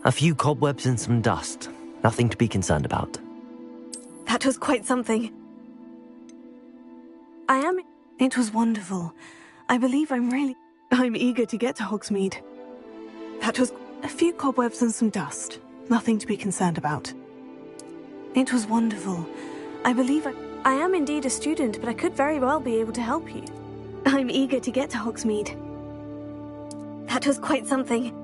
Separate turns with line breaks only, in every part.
A few cobwebs and some dust. Nothing to be concerned about.
That was quite something. It was wonderful. I believe I'm eager to get to Hogsmeade. That was a few cobwebs and some dust. Nothing to be concerned about. It was wonderful. I believe I am indeed a student, but I could very well be able to help you. I'm eager to get to Hogsmeade. That was quite something.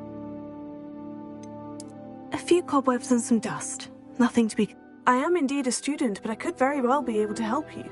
A few cobwebs and some dust. Nothing to be... I am indeed a student, but I could very well be able to help you.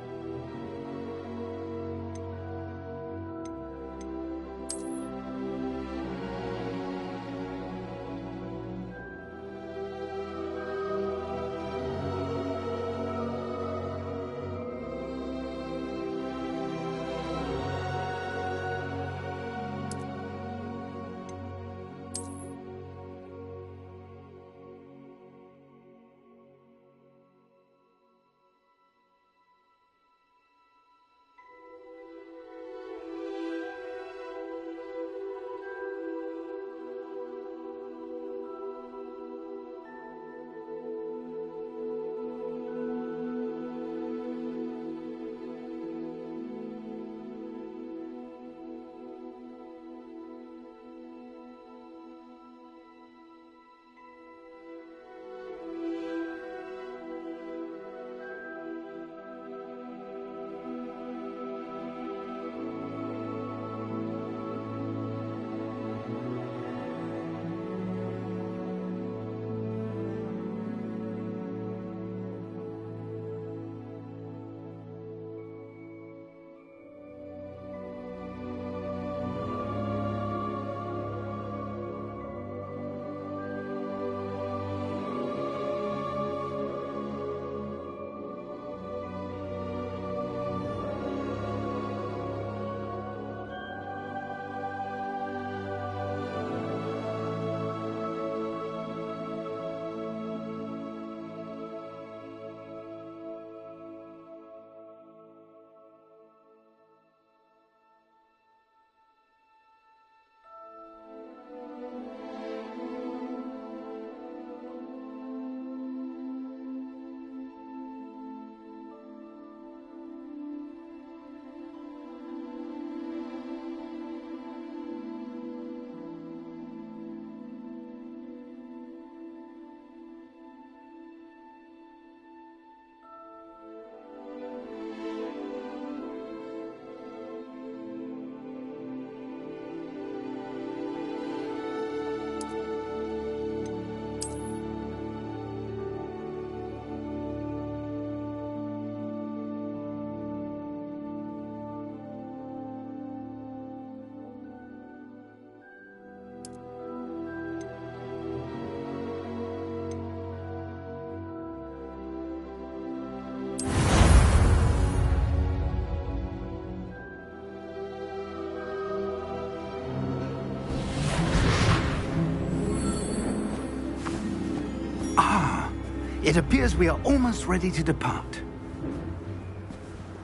It appears we are almost ready to depart.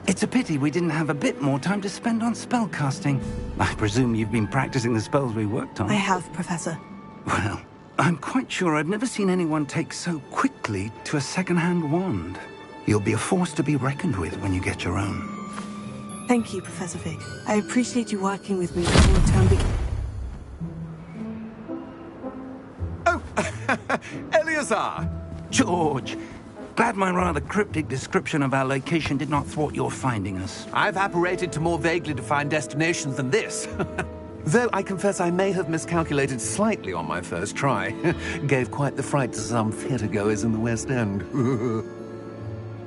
It's a pity we didn't have a bit more time to spend on spellcasting. I presume you've been practicing the spells we worked on.
I have, Professor.
Well, I'm quite sure I've never seen anyone take so quickly to a second-hand wand. You'll be a force to be reckoned with when you get your own.
Thank you, Professor Fig. I appreciate you working with me before the term begins.
Oh, Eleazar!
George, glad my rather cryptic description of our location did not thwart your finding us.
I've apparated to more vaguely defined destinations than this. Though I confess I may have miscalculated slightly on my first try. Gave quite the fright to some theatre-goers in the West End.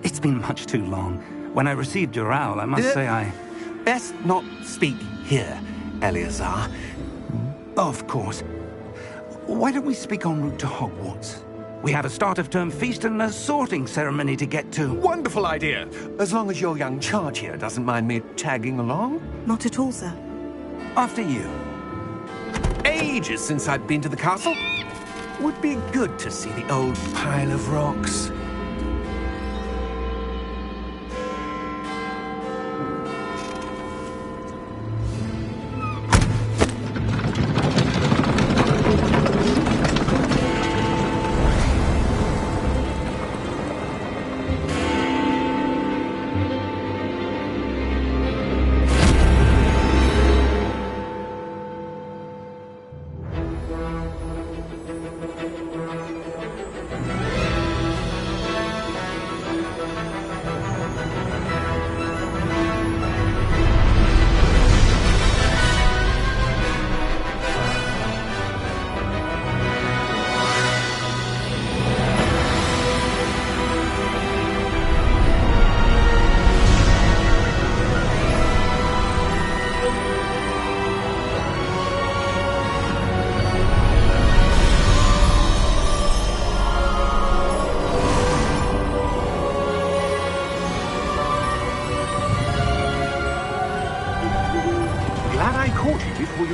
It's been much too long. When I received your owl, I must say I...
Best not speak here, Eleazar.
Of course. Why don't we speak en route to Hogwarts? We have a start-of-term feast and a sorting ceremony to get to.
Wonderful idea! As long as your young charge here doesn't mind me tagging along.
Not at all, sir.
After you.
Ages since I've been to the castle. Would be good to see the old pile of rocks.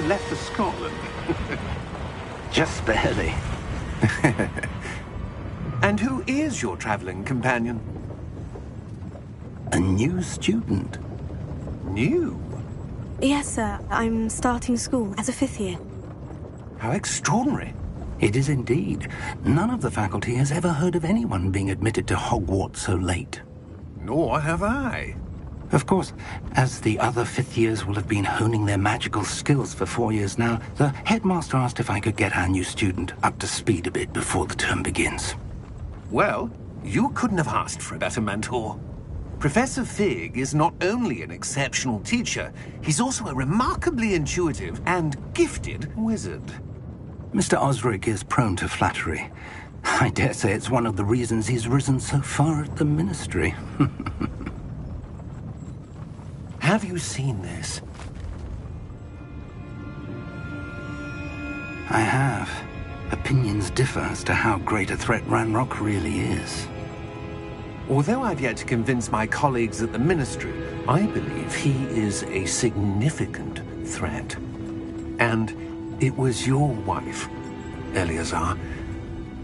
left for Scotland.
Just barely.
And who is your traveling companion?
A new student.
New?
Yes, sir. I'm starting school as a 5th year.
How extraordinary.
It is indeed. None of the faculty has ever heard of anyone being admitted to Hogwarts so late.
Nor have I.
Of course, as the other 5th years will have been honing their magical skills for 4 years now, the headmaster asked if I could get our new student up to speed a bit before the term begins.
Well, you couldn't have asked for a better mentor. Professor Fig is not only an exceptional teacher, he's also a remarkably intuitive and gifted wizard.
Mr. Osric is prone to flattery. I dare say it's one of the reasons he's risen so far at the Ministry.
Have you seen this?
I have. Opinions differ as to how great a threat Ranrock really is.
Although I've yet to convince my colleagues at the Ministry, I believe he is a significant threat. And it was your wife, Eleazar,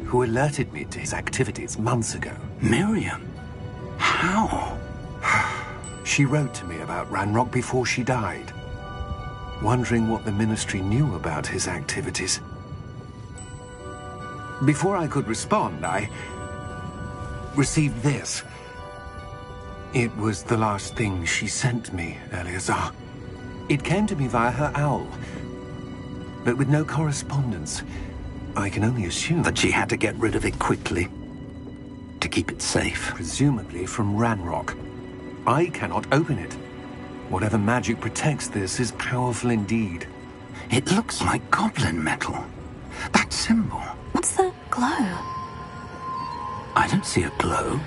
who alerted me to his activities months ago.
Miriam? How?
She wrote to me about Ranrock before she died, wondering what the Ministry knew about his activities. Before I could respond, I received this. It was the last thing she sent me, Eleazar. It came to me via her owl, but with no correspondence. I can only assume
That she had to get rid of it quickly, to keep it safe.
presumably from Ranrock. I cannot open it. Whatever magic protects this is powerful indeed.
It looks like goblin metal. That symbol.
What's the glow?
I don't see a glow.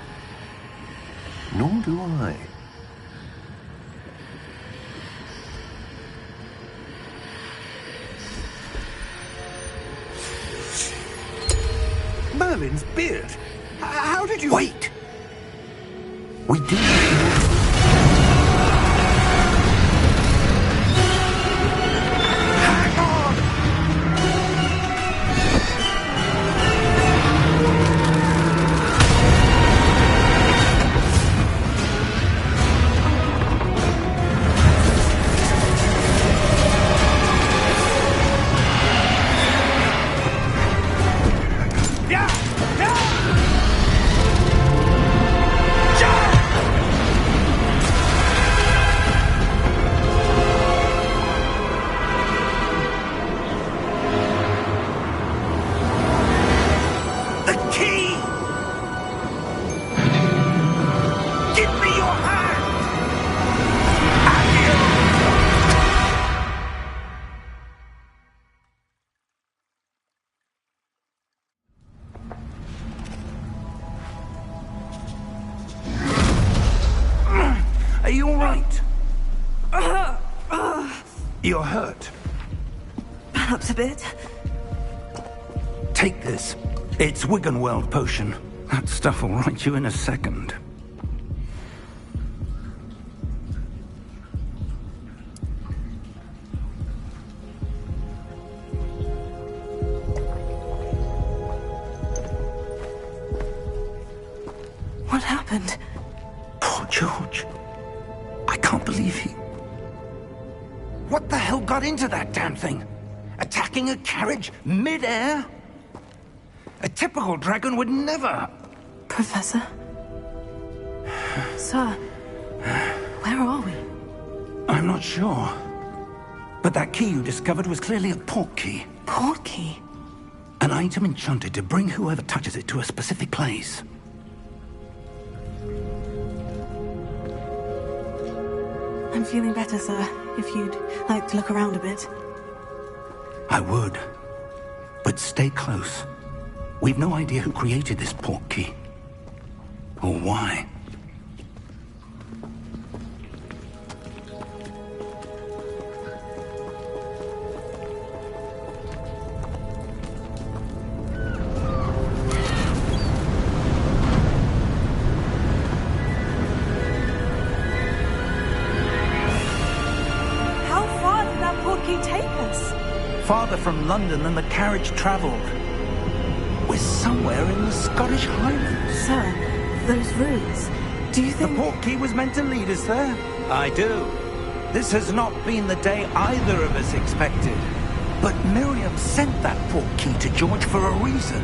Nor do I. Merlin's beard? How did you...
Wait! We do.
Hang on! Yeah! Yeah! The key! Give me your hand!
Are you all right? You're hurt.
Perhaps a bit.
Take this. It's Wiggenweld potion. That stuff will right you in a second.
What happened?
Poor George. I can't believe he... What the hell got into that damn thing? Attacking a carriage mid-air? A typical dragon would never...
Professor? Sir, where are we?
I'm not sure. But that key you discovered was clearly a port key.
Port key?
An item enchanted to bring whoever touches it to a specific place.
I'm feeling better, sir. If you'd like to look around a bit.
I would. But stay close. We've no idea who created this port key. Or why.
How far did that port key take us?
farther from London than the carriage travelled. We're somewhere in the Scottish Highlands.
Sir, those ruins. Do you think...
The portkey was meant to lead us there? I do. This has not been the day either of us expected. But Miriam sent that portkey to George for a reason.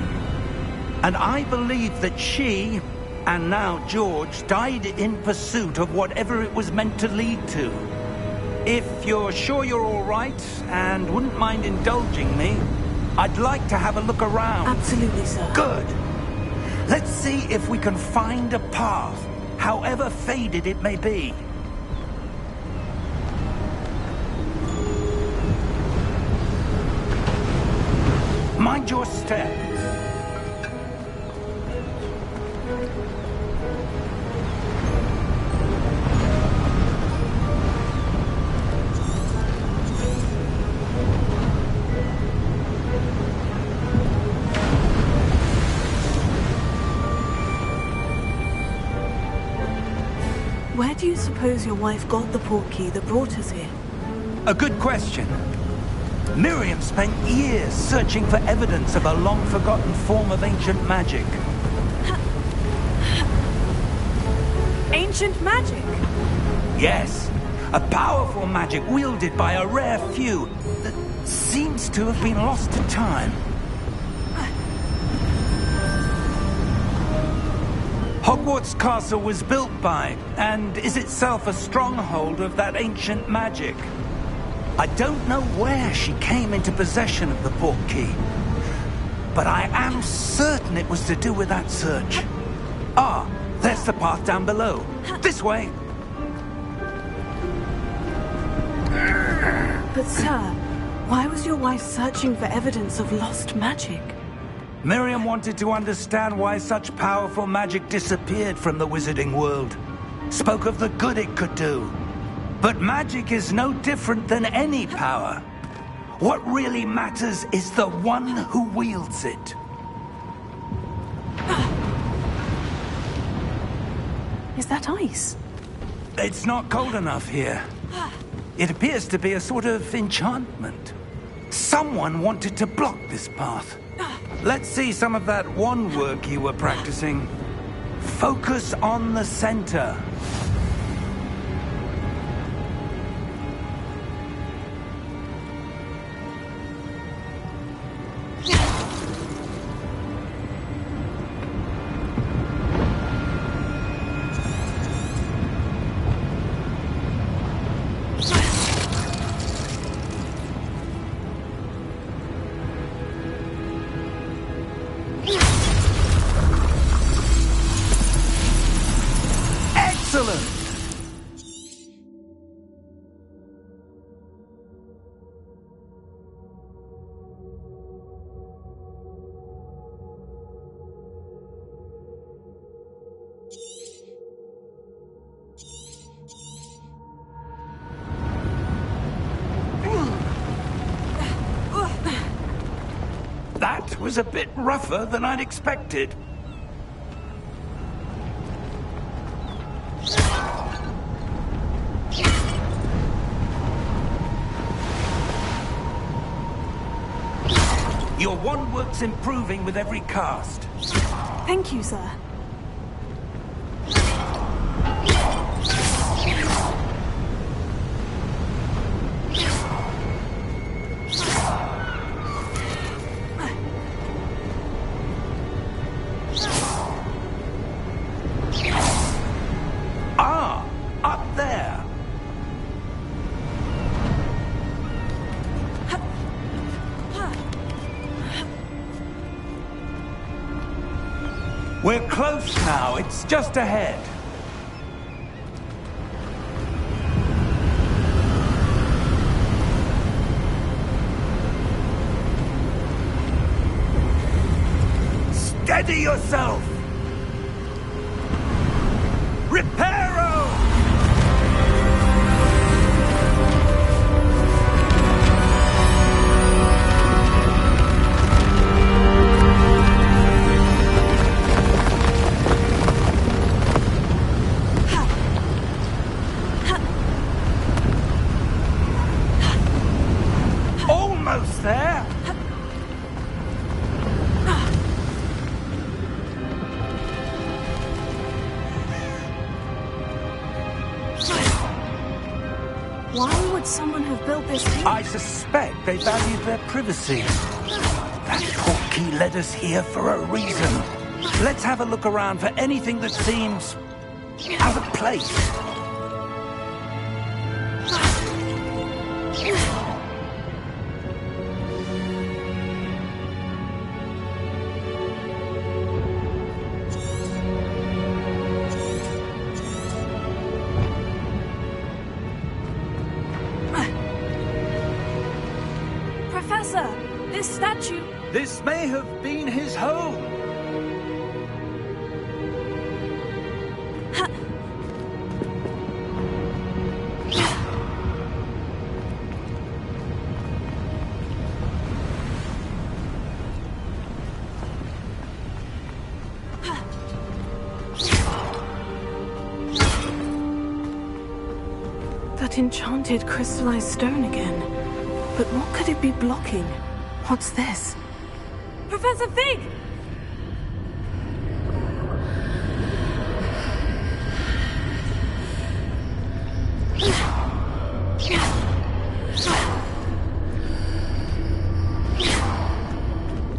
And I believe that she, and now George, died in pursuit of whatever it was meant to lead to. If you're sure you're all right, and wouldn't mind indulging me, I'd like to have a look around.
Absolutely, sir.
Good. Let's see if we can find a path, however faded it may be. Mind your step.
Where do you suppose your wife got the portkey that brought us here?
A good question. Miriam spent years searching for evidence of a long-forgotten form of ancient magic.
Ancient magic?
Yes, a powerful magic wielded by a rare few that seems to have been lost to time. Hogwarts Castle was built by, and is itself a stronghold of that ancient magic. I don't know where she came into possession of the portkey, but I am certain it was to do with that search. Ah, there's the path down below. This way.
But sir, why was your wife searching for evidence of lost magic?
Miriam wanted to understand why such powerful magic disappeared from the wizarding world. Spoke of the good it could do. But magic is no different than any power. What really matters is the one who wields it.
Is that ice?
It's not cold enough here. It appears to be a sort of enchantment. Someone wanted to block this path. Let's see some of that wand work you were practicing. Focus on the center. Excellent! That was a bit rougher than I'd expected. Your wand work's improving with every cast.
Thank you, sir.
Ah, up there. We're close now. It's just ahead. Steady yourself. Reparo! Almost there.
Why would someone have built this here?
I suspect they valued their privacy. That portkey led us here for a reason. Let's have a look around for anything that seems out of place.
Professor, this statue...
This may have been his home.
That enchanted crystallized stone again. But what could it be blocking? What's this? Professor Fig!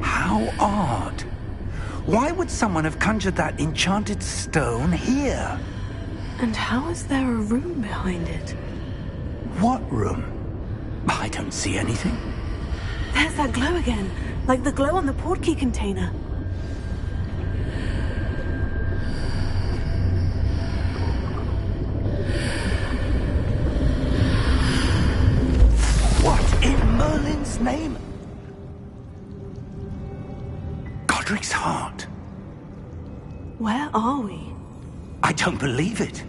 How odd. Why would someone have conjured that enchanted stone here?
And how is there a room behind it?
What room? I don't see anything.
There's that glow again, like the glow on the portkey container.
What in Merlin's name? Godric's heart.
Where are we?
I don't believe it.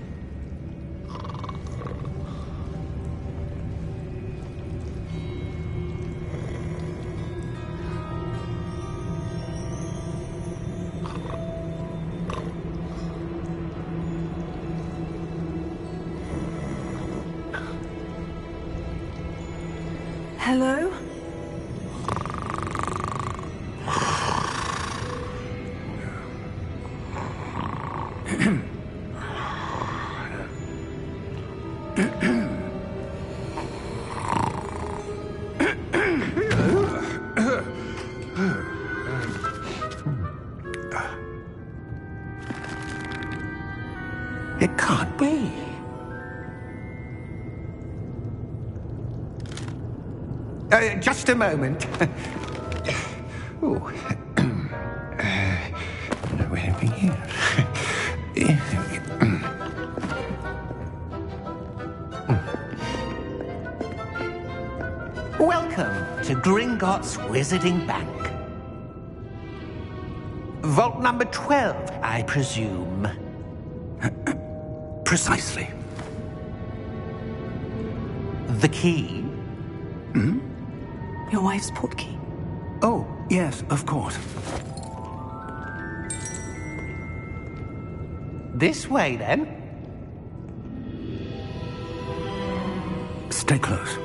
Hello?
It can't be.
Just a moment. Oh. Where are we here?
Welcome to Gringotts Wizarding Bank. Vault number 12, I presume.
Precisely.
The key?
Hmm?
Your wife's portkey.
Oh, yes, of course.
This way, then.
Stay close.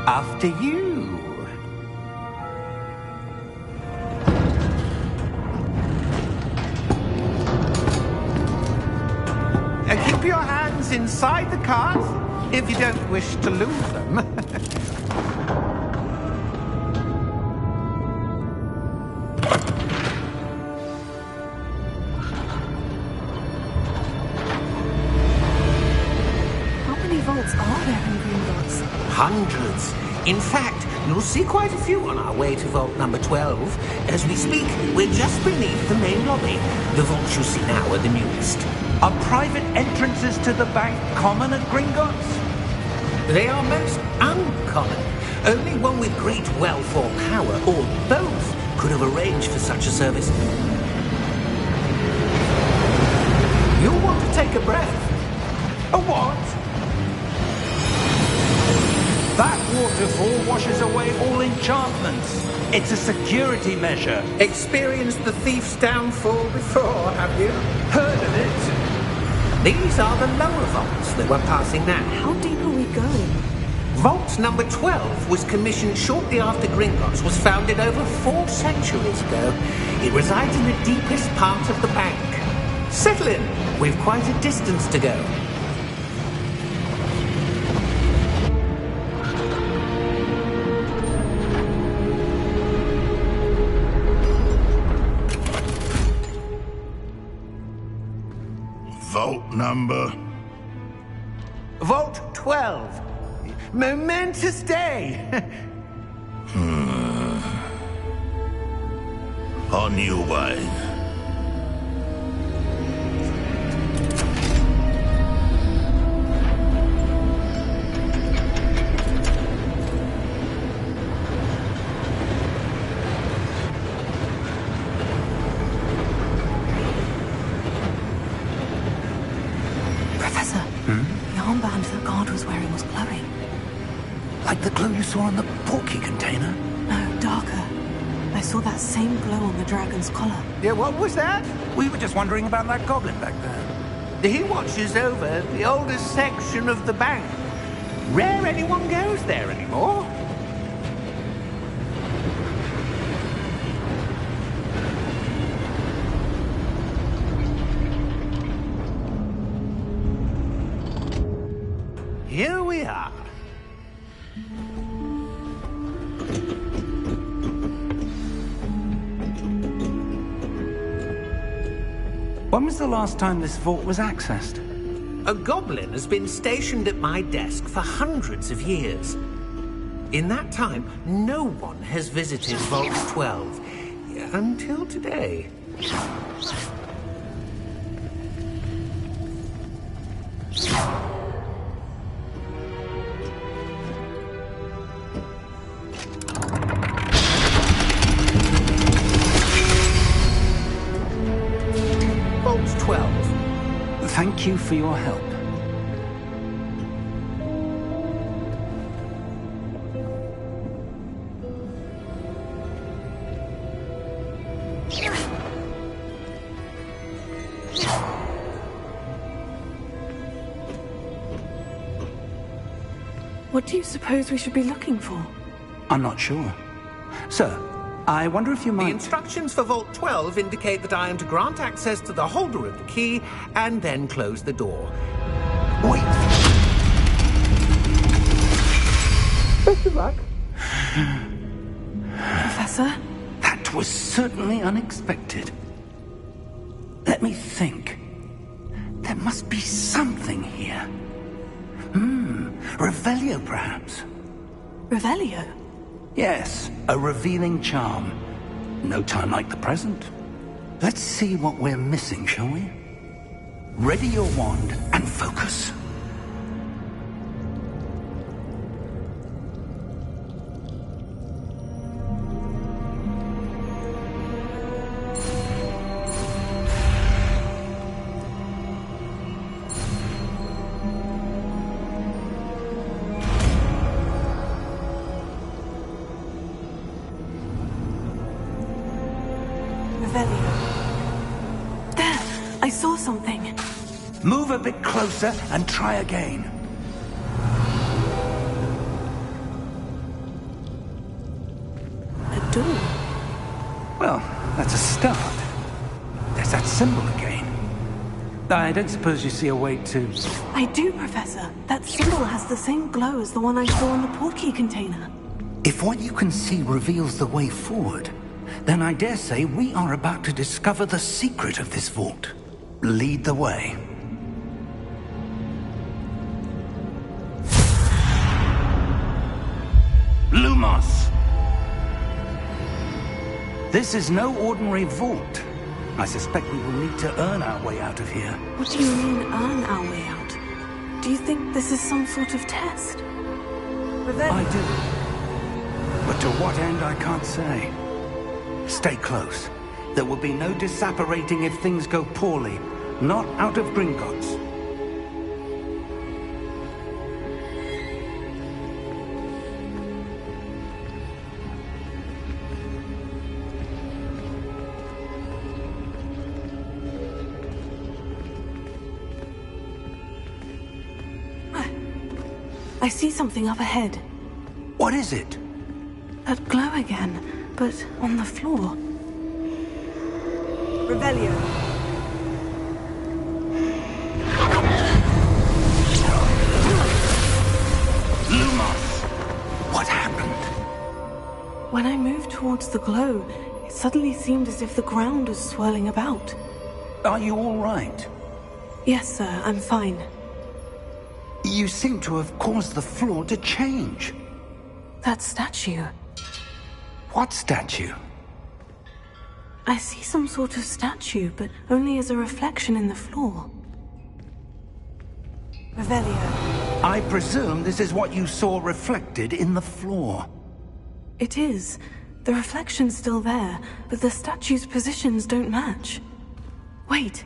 After you. Keep your hands inside the cart if you don't wish to lose them.
How many vaults are there in Gringotts?
Hundreds. In fact, you'll see quite a few on our way to vault number 12. As we speak, we're just beneath the main lobby. The vaults you see now are the newest.
Are private entrances to the bank common at Gringotts?
They are most uncommon. Only one with great wealth or power, or both, could have arranged for such a service. You'll want to take a breath.
A what? That waterfall washes away all enchantments. It's a security measure.
Experienced the thief's downfall before, have you?
Heard of it?
These are the lower vaults that we're passing now.
How deep are we going?
Vault number 12 was commissioned shortly after Gringotts was founded over 4 centuries ago. It resides in the deepest part of the bank. Settle in. We've quite a distance to go.
Vault number?
Vault 12. Momentous day.
On your way.
Professor, the armband that guard was wearing was glowing.
Like the glow you saw on the porky container?
No, darker. I saw that same glow on the dragon's collar.
Yeah, what was that?
We were just wondering about that goblin back there.
He watches over the oldest section of the bank. Rare anyone goes there anymore. Here we are.
When was the last time this vault was accessed?
A goblin has been stationed at my desk for hundreds of years. In that time, no one has visited Vault 12 until today. Vault 12.
Thank you for your help.
What do you suppose we should be looking for?
I'm not sure. Sir, I wonder if you
The
might...
instructions for Vault 12 indicate that I am to grant access to the holder of the key and then close the door.
Wait!
Best of luck.
Professor?
That was certainly unexpected. Let me think. There must be something here. Revelio, perhaps?
Revelio?
Yes, a revealing charm. No time like the present. Let's see what we're missing, shall we? Ready your wand and focus.
There! I saw something.
Move a bit closer and try again.
A door.
Well, that's a start. There's that symbol again. I don't suppose you see a way to...
I do, Professor. That symbol has the same glow as the one I saw in the portkey container.
If what you can see reveals the way forward, then I dare say we are about to discover the secret of this vault. Lead the way. Lumos! This is no ordinary vault. I suspect we will need to earn our way out of here.
What do you mean, earn our way out? Do you think this is some sort of test?
I do. But to what end, I can't say. Stay close. There will be no disapparating if things go poorly. Not out of Gringotts.
I see something up ahead.
What is it?
That glow again, but on the floor. Revelio.
Lumos! What happened?
When I moved towards the glow, it suddenly seemed as if the ground was swirling about.
Are you all right?
Yes, sir, I'm fine.
You seem to have caused the floor to change.
That statue.
What statue?
I see some sort of statue, but only as a reflection in the floor. Revelio.
I presume this is what you saw reflected in the floor.
It is. The reflection's still there, but the statue's positions don't match. Wait.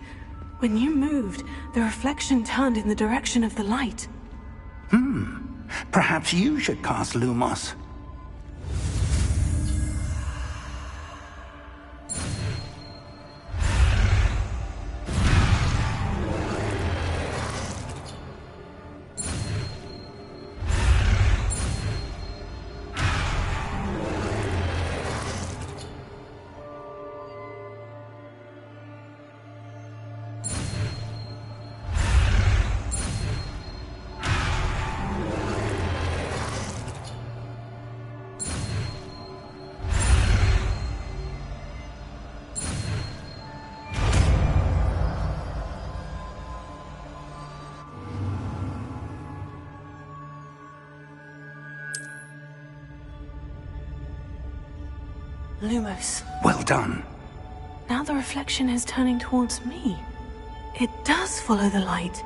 When you moved, the reflection turned in the direction of the light.
Perhaps you should cast Lumos.
Lumos.
Well done.
Now the reflection is turning towards me. It does follow the light.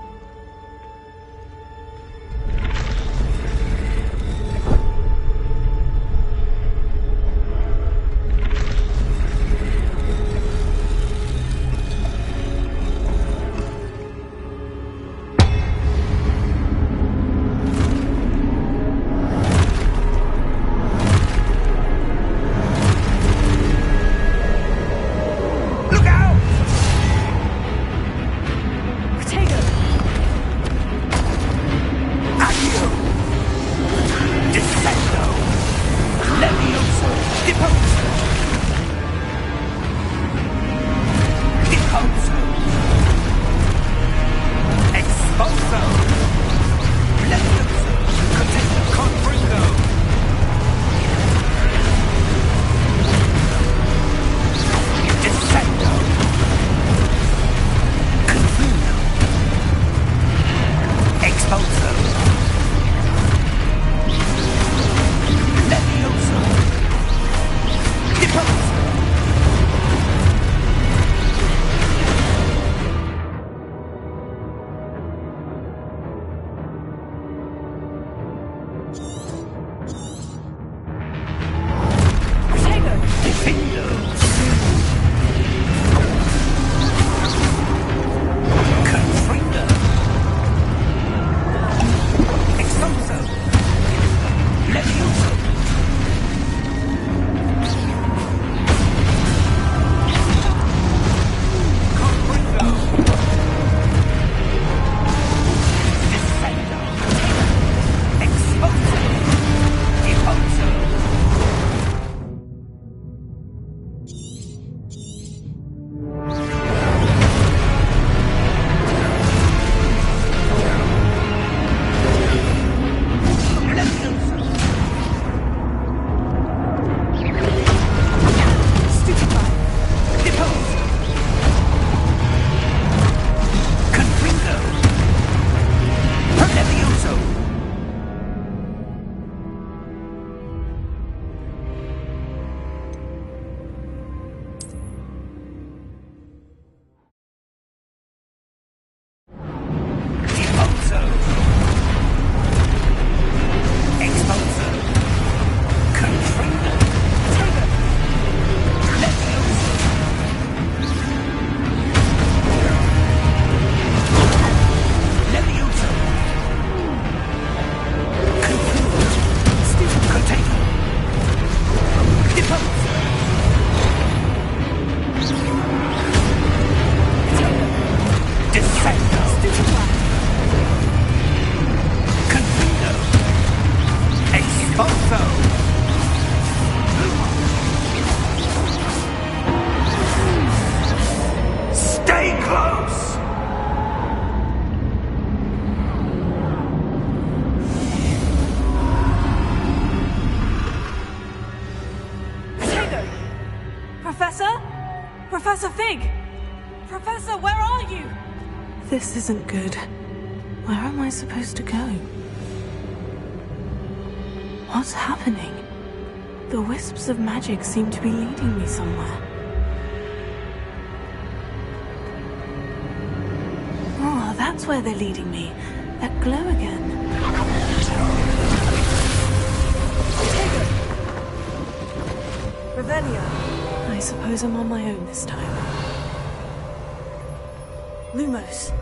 Tago! Professor? Professor Fig! Professor, where are you? This isn't good. Where am I supposed to go? What's happening? The wisps of magic seem to be leading me somewhere. Oh, that's where they're leading me. That glow again. Revelio. I suppose I'm on my own this time. Lumos.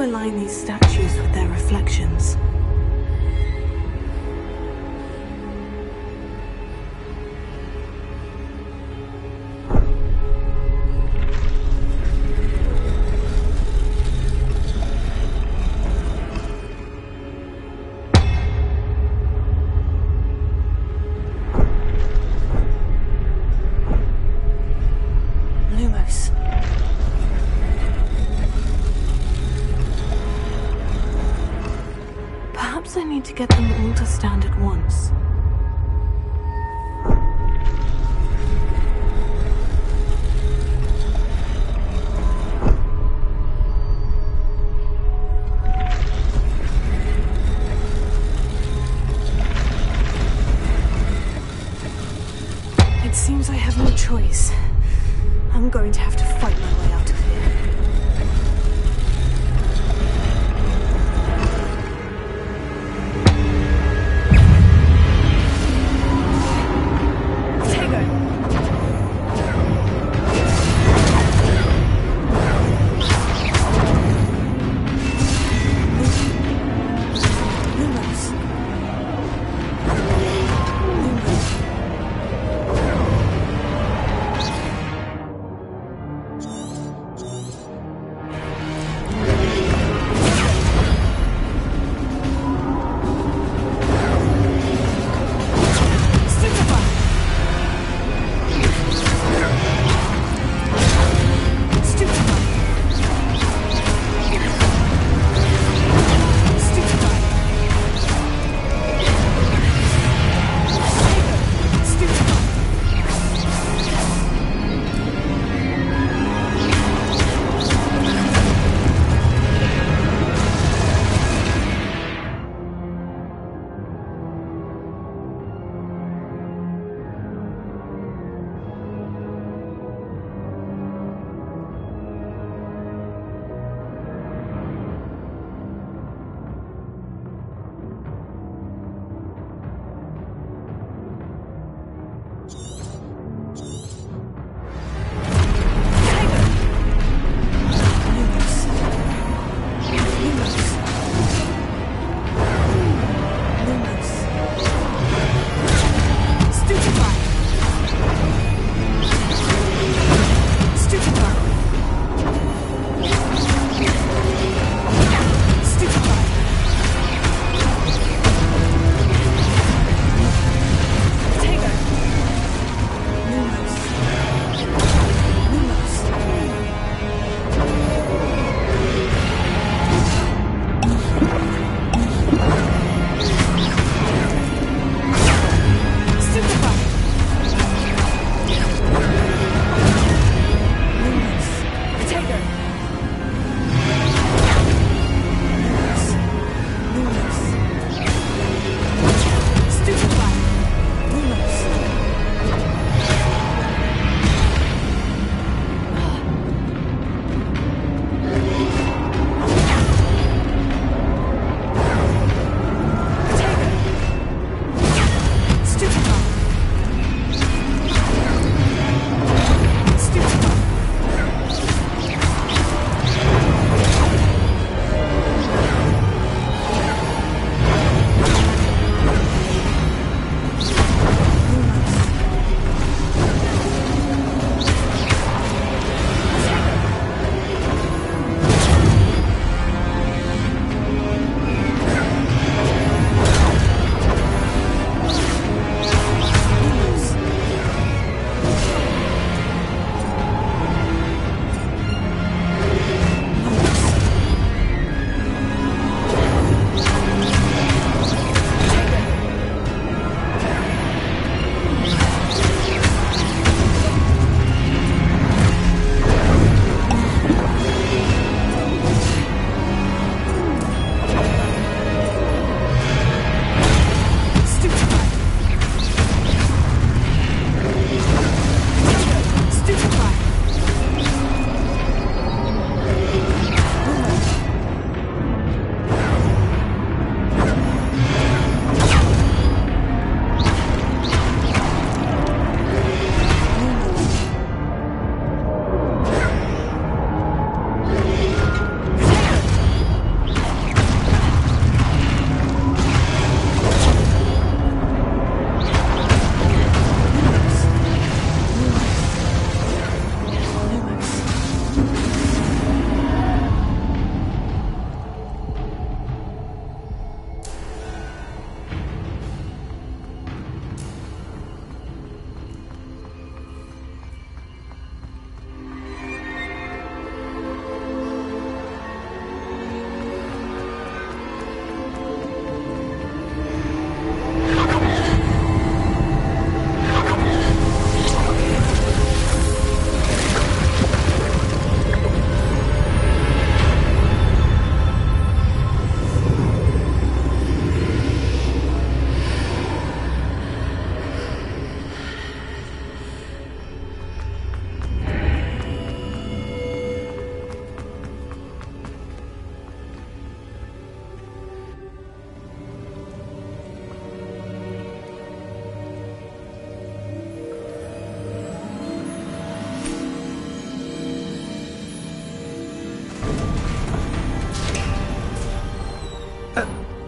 Align these statues with their reflections. Lumos. Perhaps I need to get them all to stand at once. It seems I have no choice. I'm going to have to fight my way out of here.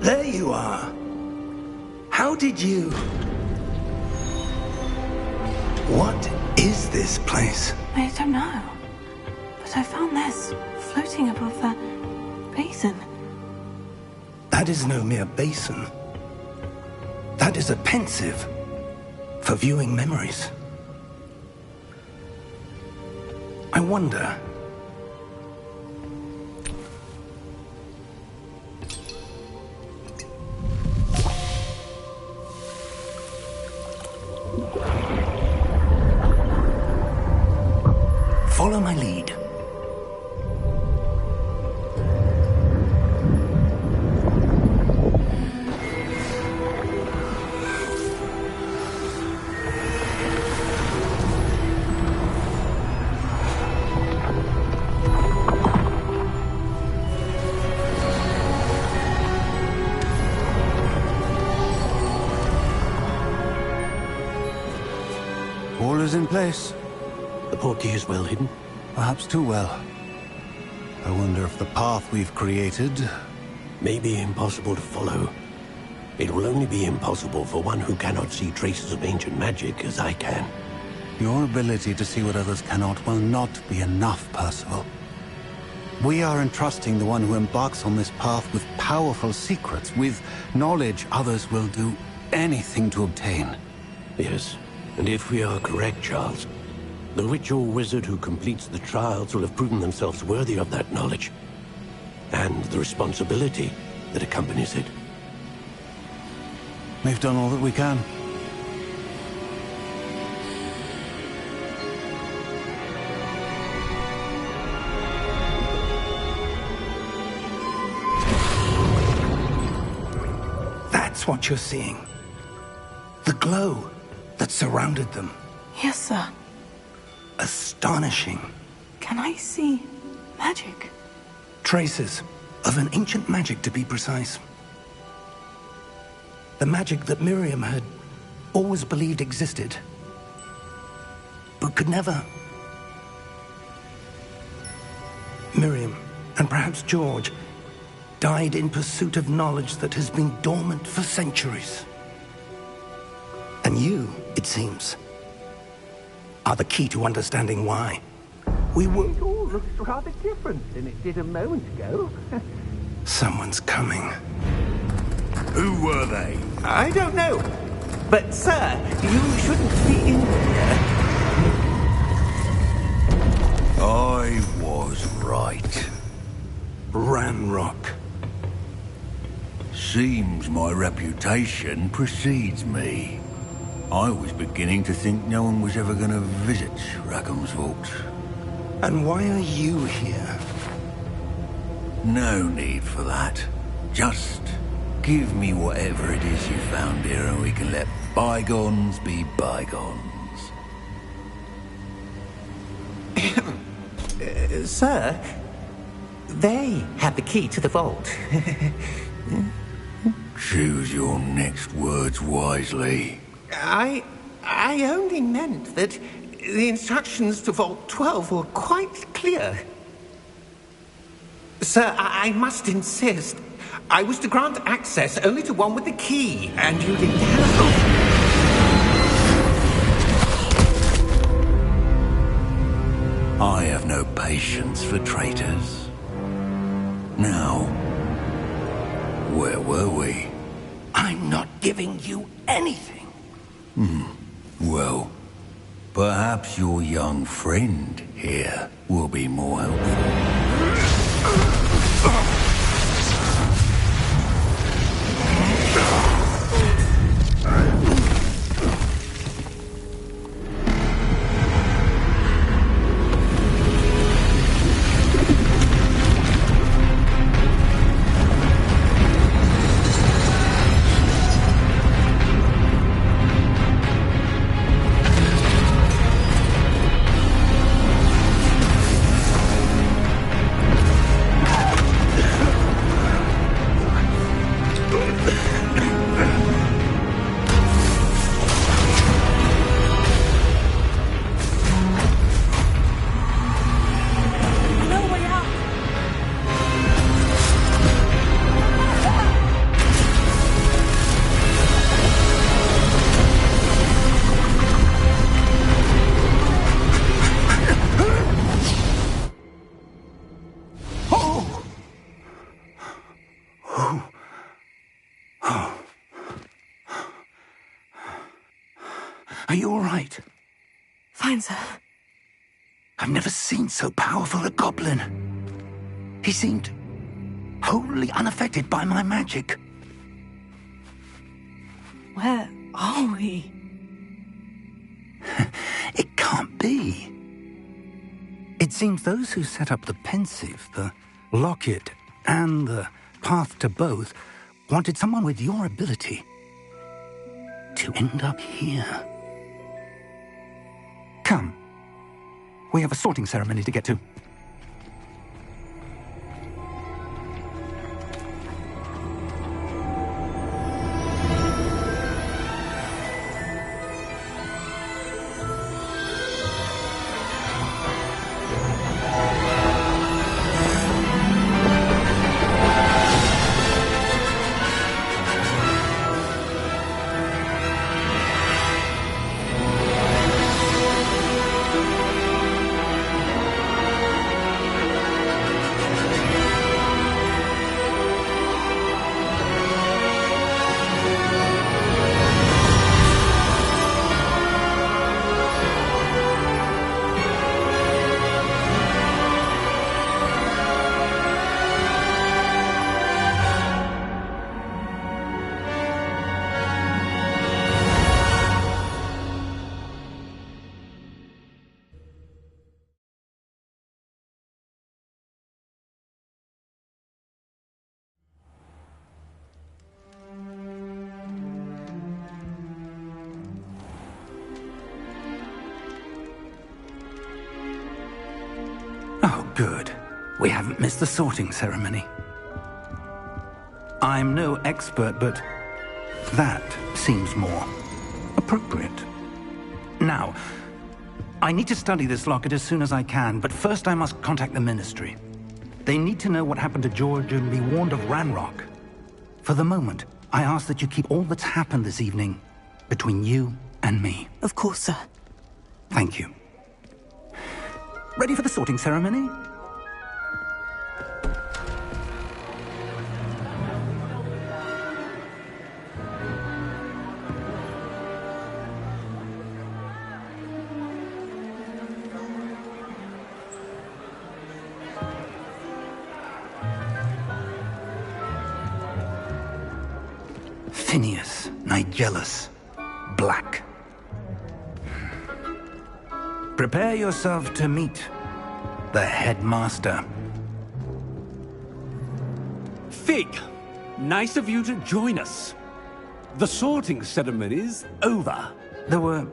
There you are. How did you... What is this place?
I don't know. But I found this floating above that basin.
That is no mere basin. That is a pensive for viewing memories. I wonder... Follow my lead.
All is in place.
The portkey is well hidden?
Perhaps too well. I wonder if the path we've created...
may be impossible to follow. It will only be impossible for one who cannot see traces of ancient magic as I can.
Your ability to see what others cannot will not be enough, Percival. We are entrusting the one who embarks on this path with powerful secrets, with knowledge others will do anything to obtain.
Yes, and if we are correct, Charles, the witch or wizard who completes the trials will have proven themselves worthy of that knowledge, and the responsibility that accompanies it.
We've done all that we can.
That's what you're seeing. The glow that surrounded them.
Yes, sir.
Astonishing.
Can I see magic?
Traces of an ancient magic, to be precise. The magic that Miriam had always believed existed, but could never. Miriam, and perhaps George, died in pursuit of knowledge that has been dormant for centuries. And you, it seems, are the key to understanding why. We were...
It all looks rather different than it did a moment ago.
Someone's coming.
Who were they?
I don't know. But, sir, you shouldn't be in here.
I was right.
Ranrock.
Seems my reputation precedes me. I was beginning to think no one was ever going to visit Rackham's Vault.
And why are you here?
No need for that. Just give me whatever it is you found here and we can let bygones be bygones.
Sir, they have the key to the vault.
Choose your next words wisely.
I only meant that the instructions to Vault 12 were quite clear. Sir, I must insist. I was to grant access only to one with the key, and you didn't have...
I have no patience for traitors. Now, where were we?
I'm not giving you anything.
Well, perhaps your young friend here will be more helpful.
Are you all right?
Fine, sir.
I've never seen so powerful a goblin. He seemed wholly unaffected by my magic.
Where are we?
It can't be. It seems those who set up the pensive, the locket, and the path to both wanted someone with your ability to end up here. Come. We have a sorting ceremony to get to. Oh, good. We haven't missed the sorting ceremony. I'm no expert, but that seems more appropriate. Now, I need to study this locket as soon as I can, but first I must contact the Ministry. They need to know what happened to George and be warned of Ranrock. For the moment, I ask that you keep all that's happened this evening between you and me.
Of course, sir.
Thank you. Ready for the sorting ceremony? Phineas, Nigellus, Black. Prepare yourself to meet the headmaster.
Fig, nice of you to join us. The sorting ceremony's over.
There were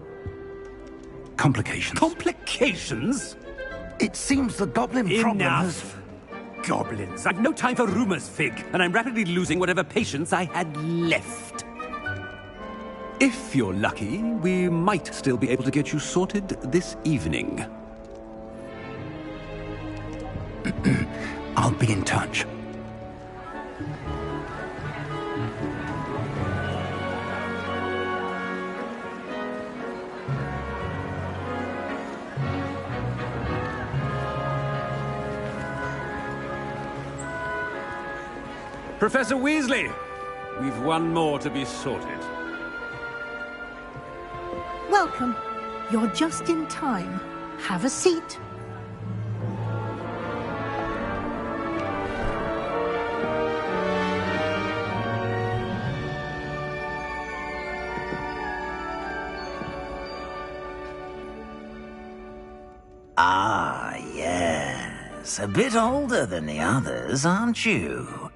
complications.
Complications?
It seems the goblin problem has...
Enough! Goblins. I've no time for rumors, Fig, and I'm rapidly losing whatever patience I had left. If you're lucky, we might still be able to get you sorted this evening.
I'll be in touch.
Professor Weasley, we've one more to be sorted.
Welcome. You're just in time. Have a seat.
Ah, yes. A bit older than the others, aren't you?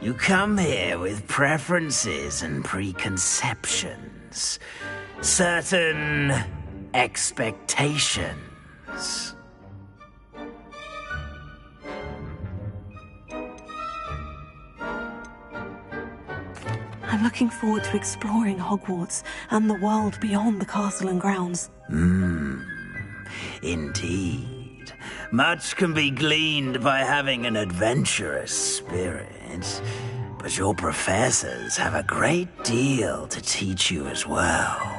You come here with preferences and preconceptions. Certain expectations.
I'm looking forward to exploring Hogwarts and the world beyond the castle and grounds.
Indeed. Much can be gleaned by having an adventurous spirit, but your professors have a great deal to teach you as well.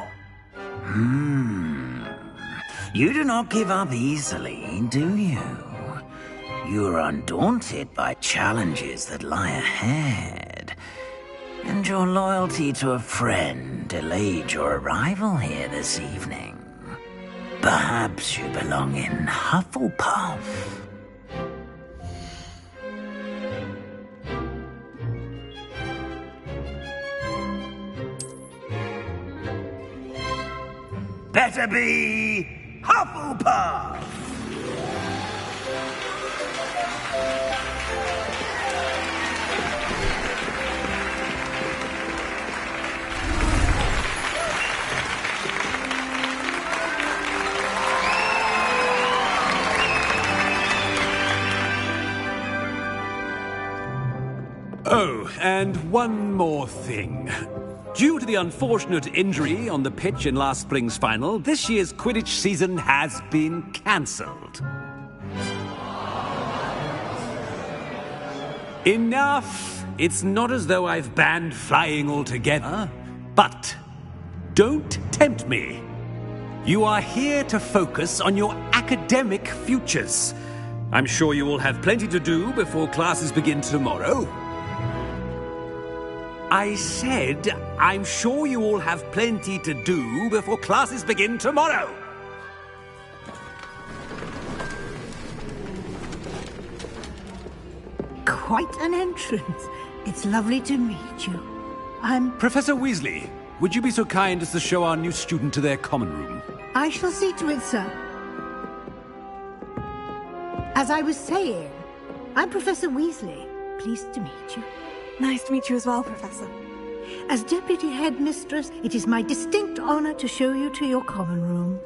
You do not give up easily, do you? You are undaunted by challenges that lie ahead. And your loyalty to a friend delayed your arrival here this evening. Perhaps you belong in Hufflepuff. Better be Hufflepuff!
Oh, and one more thing. Due to the unfortunate injury on the pitch in last spring's final, this year's Quidditch season has been cancelled. Enough! It's not as though I've banned flying altogether, but don't tempt me. You are here to focus on your academic futures. I'm sure you will have plenty to do before classes begin tomorrow. I said, I'm sure you all have plenty to do before classes begin tomorrow.
Quite an entrance. It's lovely to meet you. I'm...
Professor Weasley, would you be so kind as to show our new student to their common room?
I shall see to it, sir. As I was saying, I'm Professor Weasley. Pleased to meet you.
Nice to meet you as well, Professor.
As Deputy Headmistress, it is my distinct honor to show you to your common room.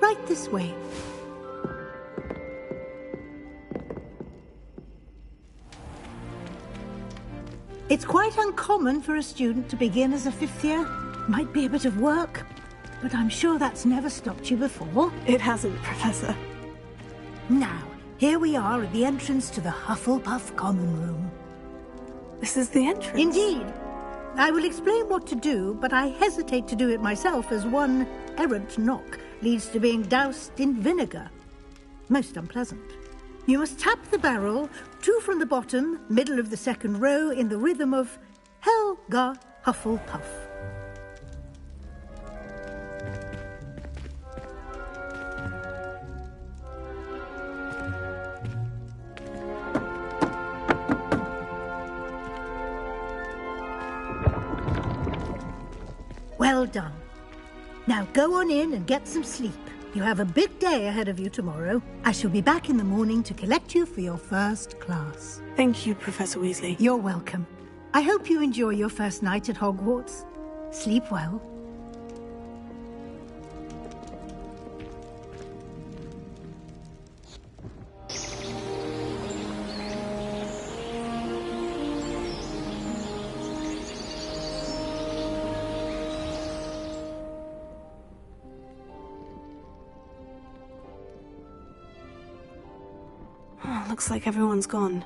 Right this way. It's quite uncommon for a student to begin as a fifth year. Might be a bit of work, but I'm sure that's never stopped you before.
It hasn't, Professor.
Now, here we are at the entrance to the Hufflepuff common room.
This is the entrance?
Indeed. I will explain what to do, but I hesitate to do it myself as one errant knock leads to being doused in vinegar. Most unpleasant. You must tap the barrel, 2 from the bottom, middle of the second row, in the rhythm of Helga Hufflepuff. Well done. Now go on in and get some sleep. You have a big day ahead of you tomorrow. I shall be back in the morning to collect you for your first class.
Thank you, Professor Weasley.
You're welcome. I hope you enjoy your first night at Hogwarts. Sleep well.
Looks like everyone's gone.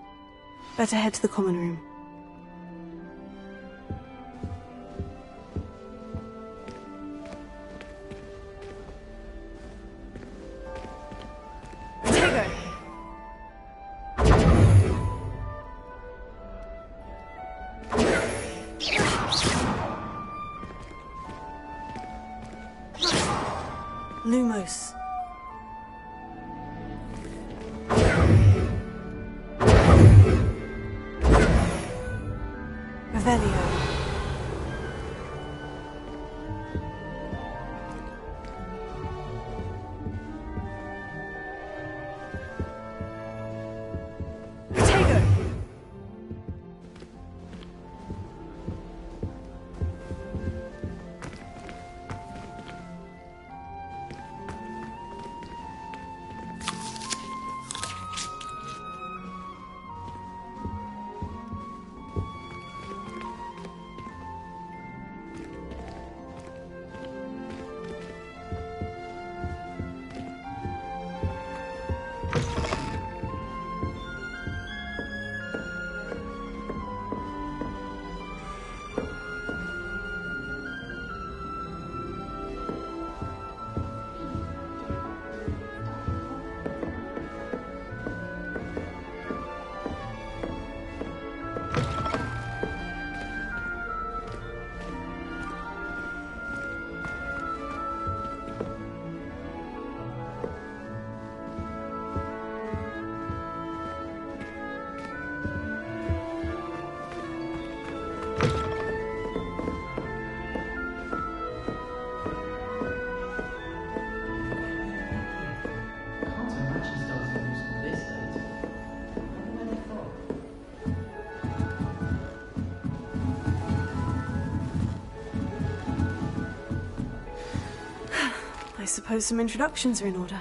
Better head to the common room. Lumos. Revelio. Potato. suppose some introductions are in order.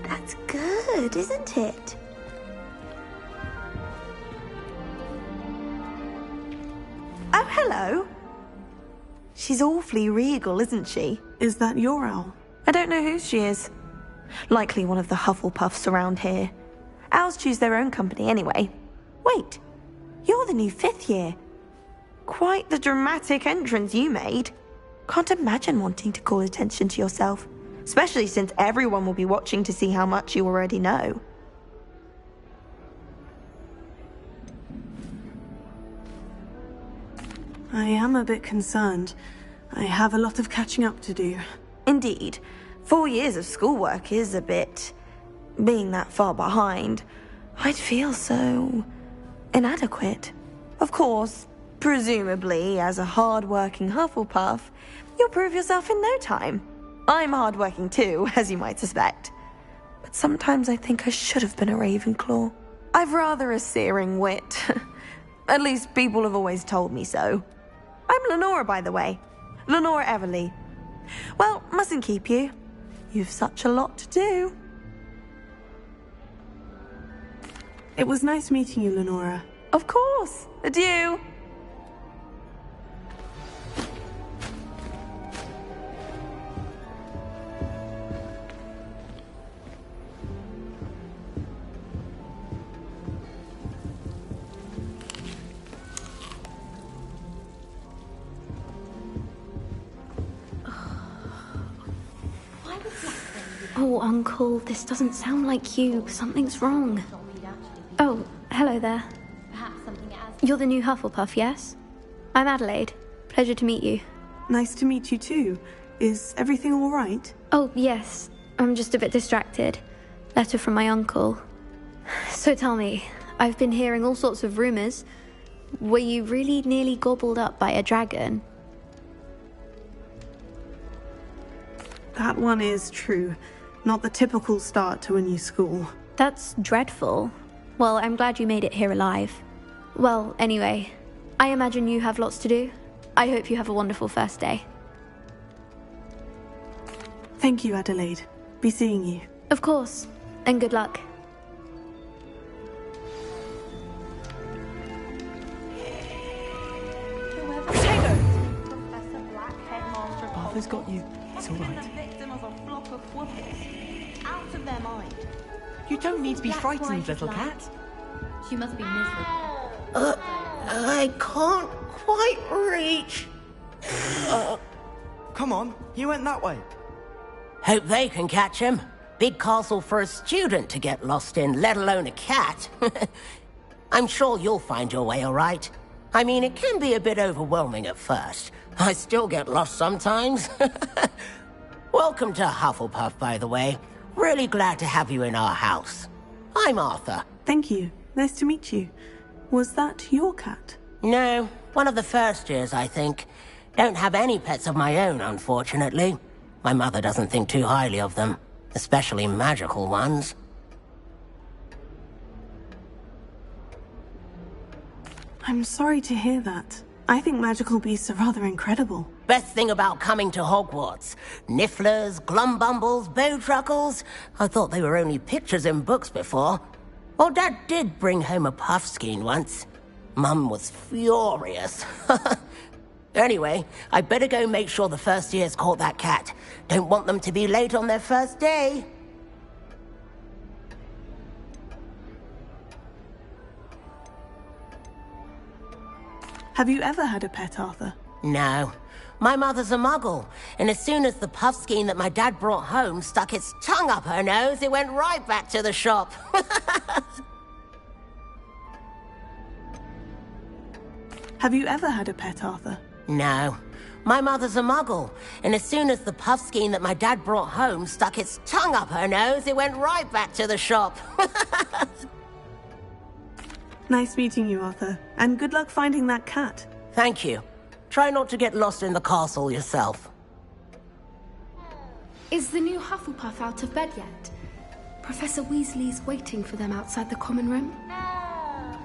That's good, isn't it? Oh, hello. She's awfully regal, isn't she?
Is that your owl?
I don't know who she is. Likely one of the Hufflepuffs around here. Owls choose their own company anyway. Wait, you're the new 5th year. Quite the dramatic entrance you made. Can't imagine wanting to call attention to yourself, especially since everyone will be watching to see how much you already know.
I am a bit concerned. I have a lot of catching up to do.
Indeed. 4 years of schoolwork is a bit... being that far behind. I'd feel so... inadequate. Of course, presumably, as a hard-working Hufflepuff, you'll prove yourself in no time. I'm hard-working too, as you might suspect. But sometimes I think I should have been a Ravenclaw. I've rather a searing wit. At least people have always told me so. I'm Lenora, by the way. Lenora Everly. Well, mustn't keep you. You've such a lot to do.
It was nice meeting you, Lenora.
Of course. Adieu.
Oh, Uncle, this doesn't sound like you. Something's wrong. Oh, hello there. You're the new Hufflepuff, yes? I'm Adelaide. Pleasure to meet you.
Nice to meet you too. Is everything all right?
Oh, yes. I'm just a bit distracted. Letter from my uncle. So tell me, I've been hearing all sorts of rumors. Were you really nearly gobbled up by a dragon?
That one is true. Not the typical start to a new school.
That's dreadful. Well, I'm glad you made it here alive. Well, anyway, I imagine you have lots to do. I hope you have a wonderful first day.
Thank you, Adelaide. Be seeing you.
Of course, and good luck.
Arthur's got you. It's all right.
Out of their mind.
You don't need to be frightened, little cat.
She must be miserable.
I can't quite reach.
Come on, you went that way.
Hope they can catch him. Big castle for a student to get lost in, let alone a cat. I'm sure you'll find your way all right. I mean, it can be a bit overwhelming at first. I still get lost sometimes. Welcome to Hufflepuff, by the way. Really glad to have you in our house. I'm Arthur.
Thank you. Nice to meet you. Was that your cat?
No, one of the first years, I think. Don't have any pets of my own, unfortunately. My mother doesn't think too highly of them, especially magical ones.
I'm sorry to hear that. I think magical beasts are rather incredible.
Best thing about coming to Hogwarts. Nifflers, glumbumbles, bowtruckles. I thought they were only pictures in books before. Well, Dad did bring home a puffskein once. Mum was furious. Anyway, I better go make sure the first years caught that cat. Don't want them to be late on their first day.
Have you ever had a pet, Arthur?
No. My mother's a muggle, and as soon as the puffskein that my dad brought home stuck its tongue up her nose, it went right back to the shop.
Have you ever had a pet, Arthur?
No. My mother's a muggle, and as soon as the puffskein that my dad brought home stuck its tongue up her nose, it went right back to the shop.
Nice meeting you, Arthur. And good luck finding that cat.
Thank you. Try not to get lost in the castle yourself.
Is the new Hufflepuff out of bed yet? Professor Weasley's waiting for them outside the common room.
I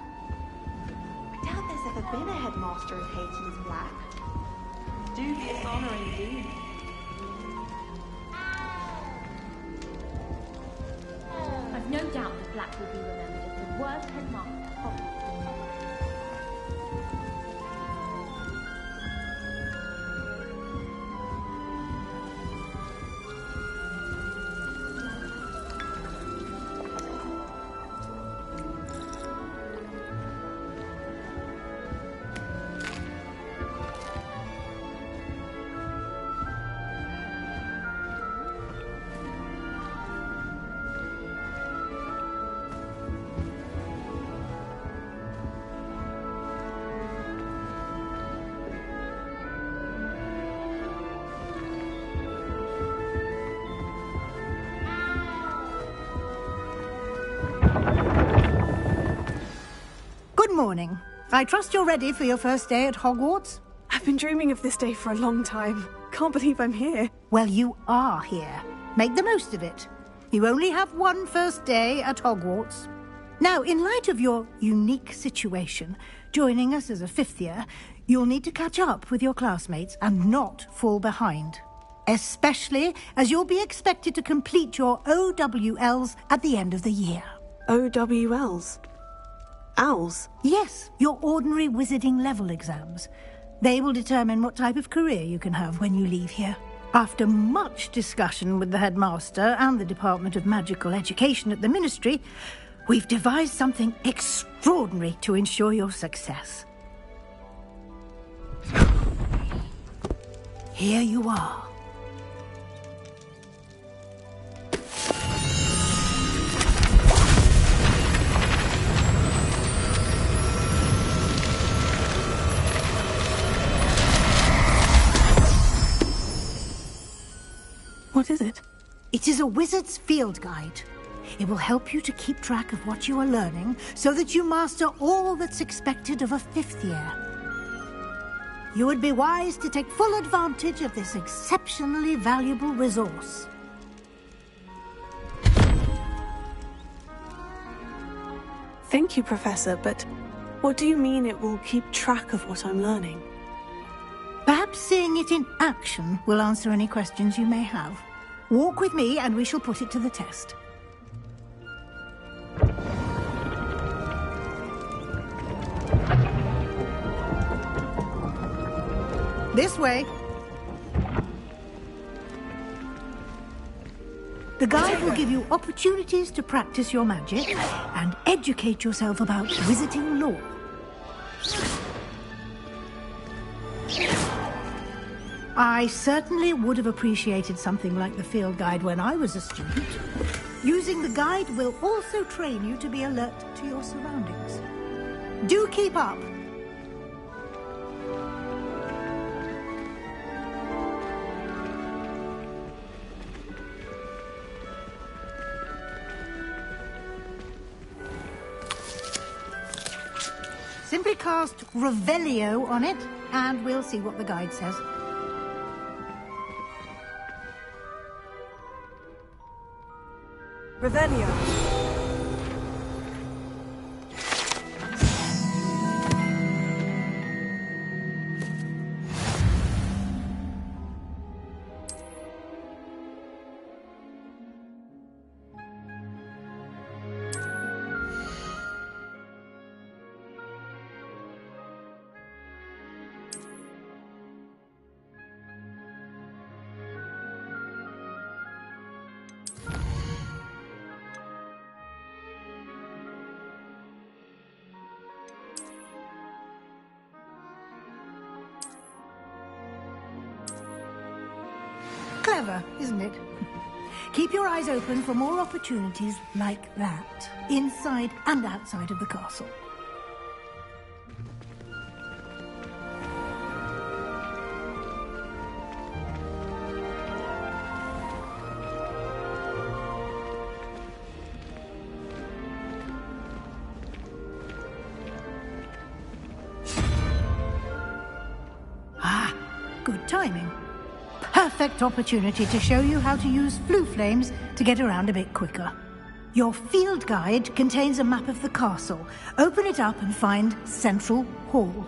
doubt there's ever been a headmaster as hated as Black. Dubious honour indeed.
I've no doubt that Black will be remembered as the worst headmaster at Hogwarts.
Good morning. I trust you're ready for your first day at Hogwarts?
I've been dreaming of this day for a long time. Can't believe I'm here.
Well, you are here. Make the most of it. You only have one first day at Hogwarts. Now, in light of your unique situation, joining us as a fifth year, you'll need to catch up with your classmates and not fall behind. Especially as you'll be expected to complete your OWLs at the end of the year.
OWLs? Owls?
Yes, your ordinary wizarding level exams. They will determine what type of career you can have when you leave here. After much discussion with the headmaster and the Department of Magical Education at the Ministry, we've devised something extraordinary to ensure your success. Here you are.
What is it?
It is a wizard's field guide. It will help you to keep track of what you are learning so that you master all that's expected of a fifth year. You would be wise to take full advantage of this exceptionally valuable resource.
Thank you, Professor, but what do you mean it will keep track of what I'm learning?
Perhaps seeing it in action will answer any questions you may have. Walk with me and we shall put it to the test. This way. The guide will give you opportunities to practice your magic and educate yourself about wizarding lore. I certainly would have appreciated something like the field guide when I was a student. Using the guide will also train you to be alert to your surroundings. Do keep up. Simply cast Revelio on it, and we'll see what the guide says.
Revelio.
Clever, isn't it? Keep your eyes open for more opportunities like that, inside and outside of the castle. Ah, good timing. Perfect opportunity to show you how to use flue flames to get around a bit quicker. Your field guide contains a map of the castle. Open it up and find Central Hall.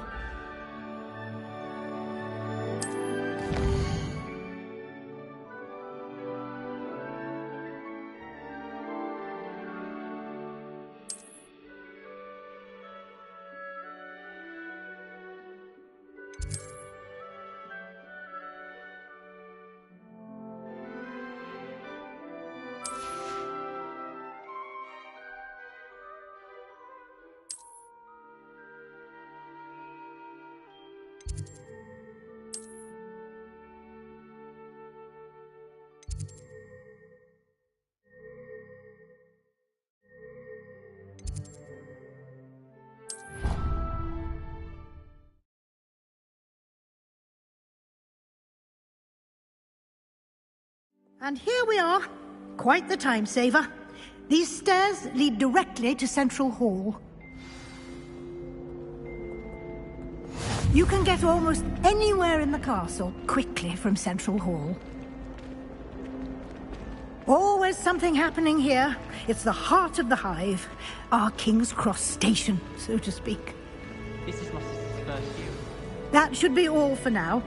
And here we are. Quite the time saver. These stairs lead directly to Central Hall. You can get almost anywhere in the castle quickly from Central Hall. Always something happening here. It's the heart of the hive. Our King's Cross station, so to speak.
This is my sister's first year.
That should be all for now.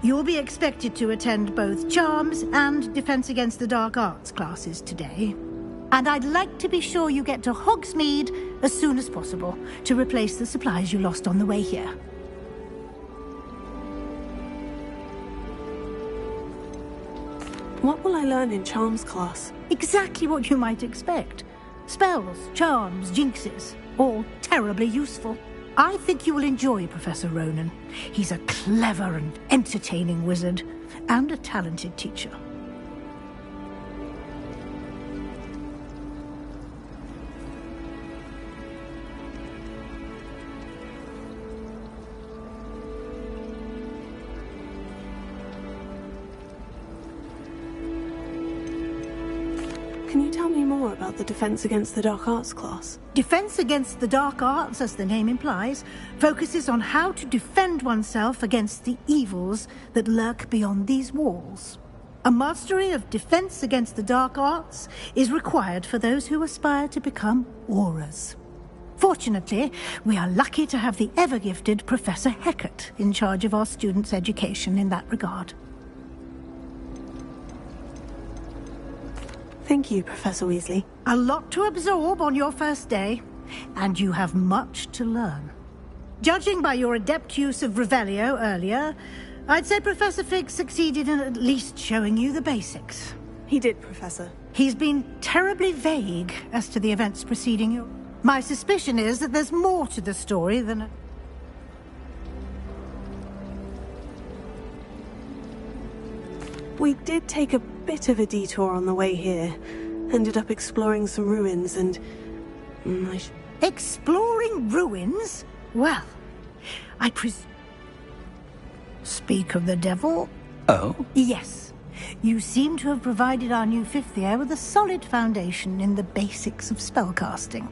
You'll be expected to attend both Charms and Defense Against the Dark Arts classes today. And I'd like to be sure you get to Hogsmeade as soon as possible to replace the supplies you lost on the way here.
What will I learn in Charms class?
Exactly what you might expect. Spells, charms, jinxes, all terribly useful. I think you will enjoy Professor Ronan. He's a clever and entertaining wizard, and a talented teacher.
Can you tell me more about the Defense Against the Dark Arts class?
Defense Against the Dark Arts, as the name implies, focuses on how to defend oneself against the evils that lurk beyond these walls. A mastery of Defense Against the Dark Arts is required for those who aspire to become Aurors. Fortunately, we are lucky to have the ever-gifted Professor Hecat in charge of our students' education in that regard.
Thank you, Professor Weasley.
A lot to absorb on your first day, and you have much to learn. Judging by your adept use of Revelio earlier, I'd say Professor Fig succeeded in at least showing you the basics.
He did, Professor.
He's been terribly vague as to the events preceding you. My suspicion is that there's more to the story than a...
We did take a bit of a detour on the way here. Ended up exploring some ruins and...
Exploring ruins? Well, I Speak of the devil?
Oh?
Yes. You seem to have provided our new fifth year with a solid foundation in the basics of spellcasting.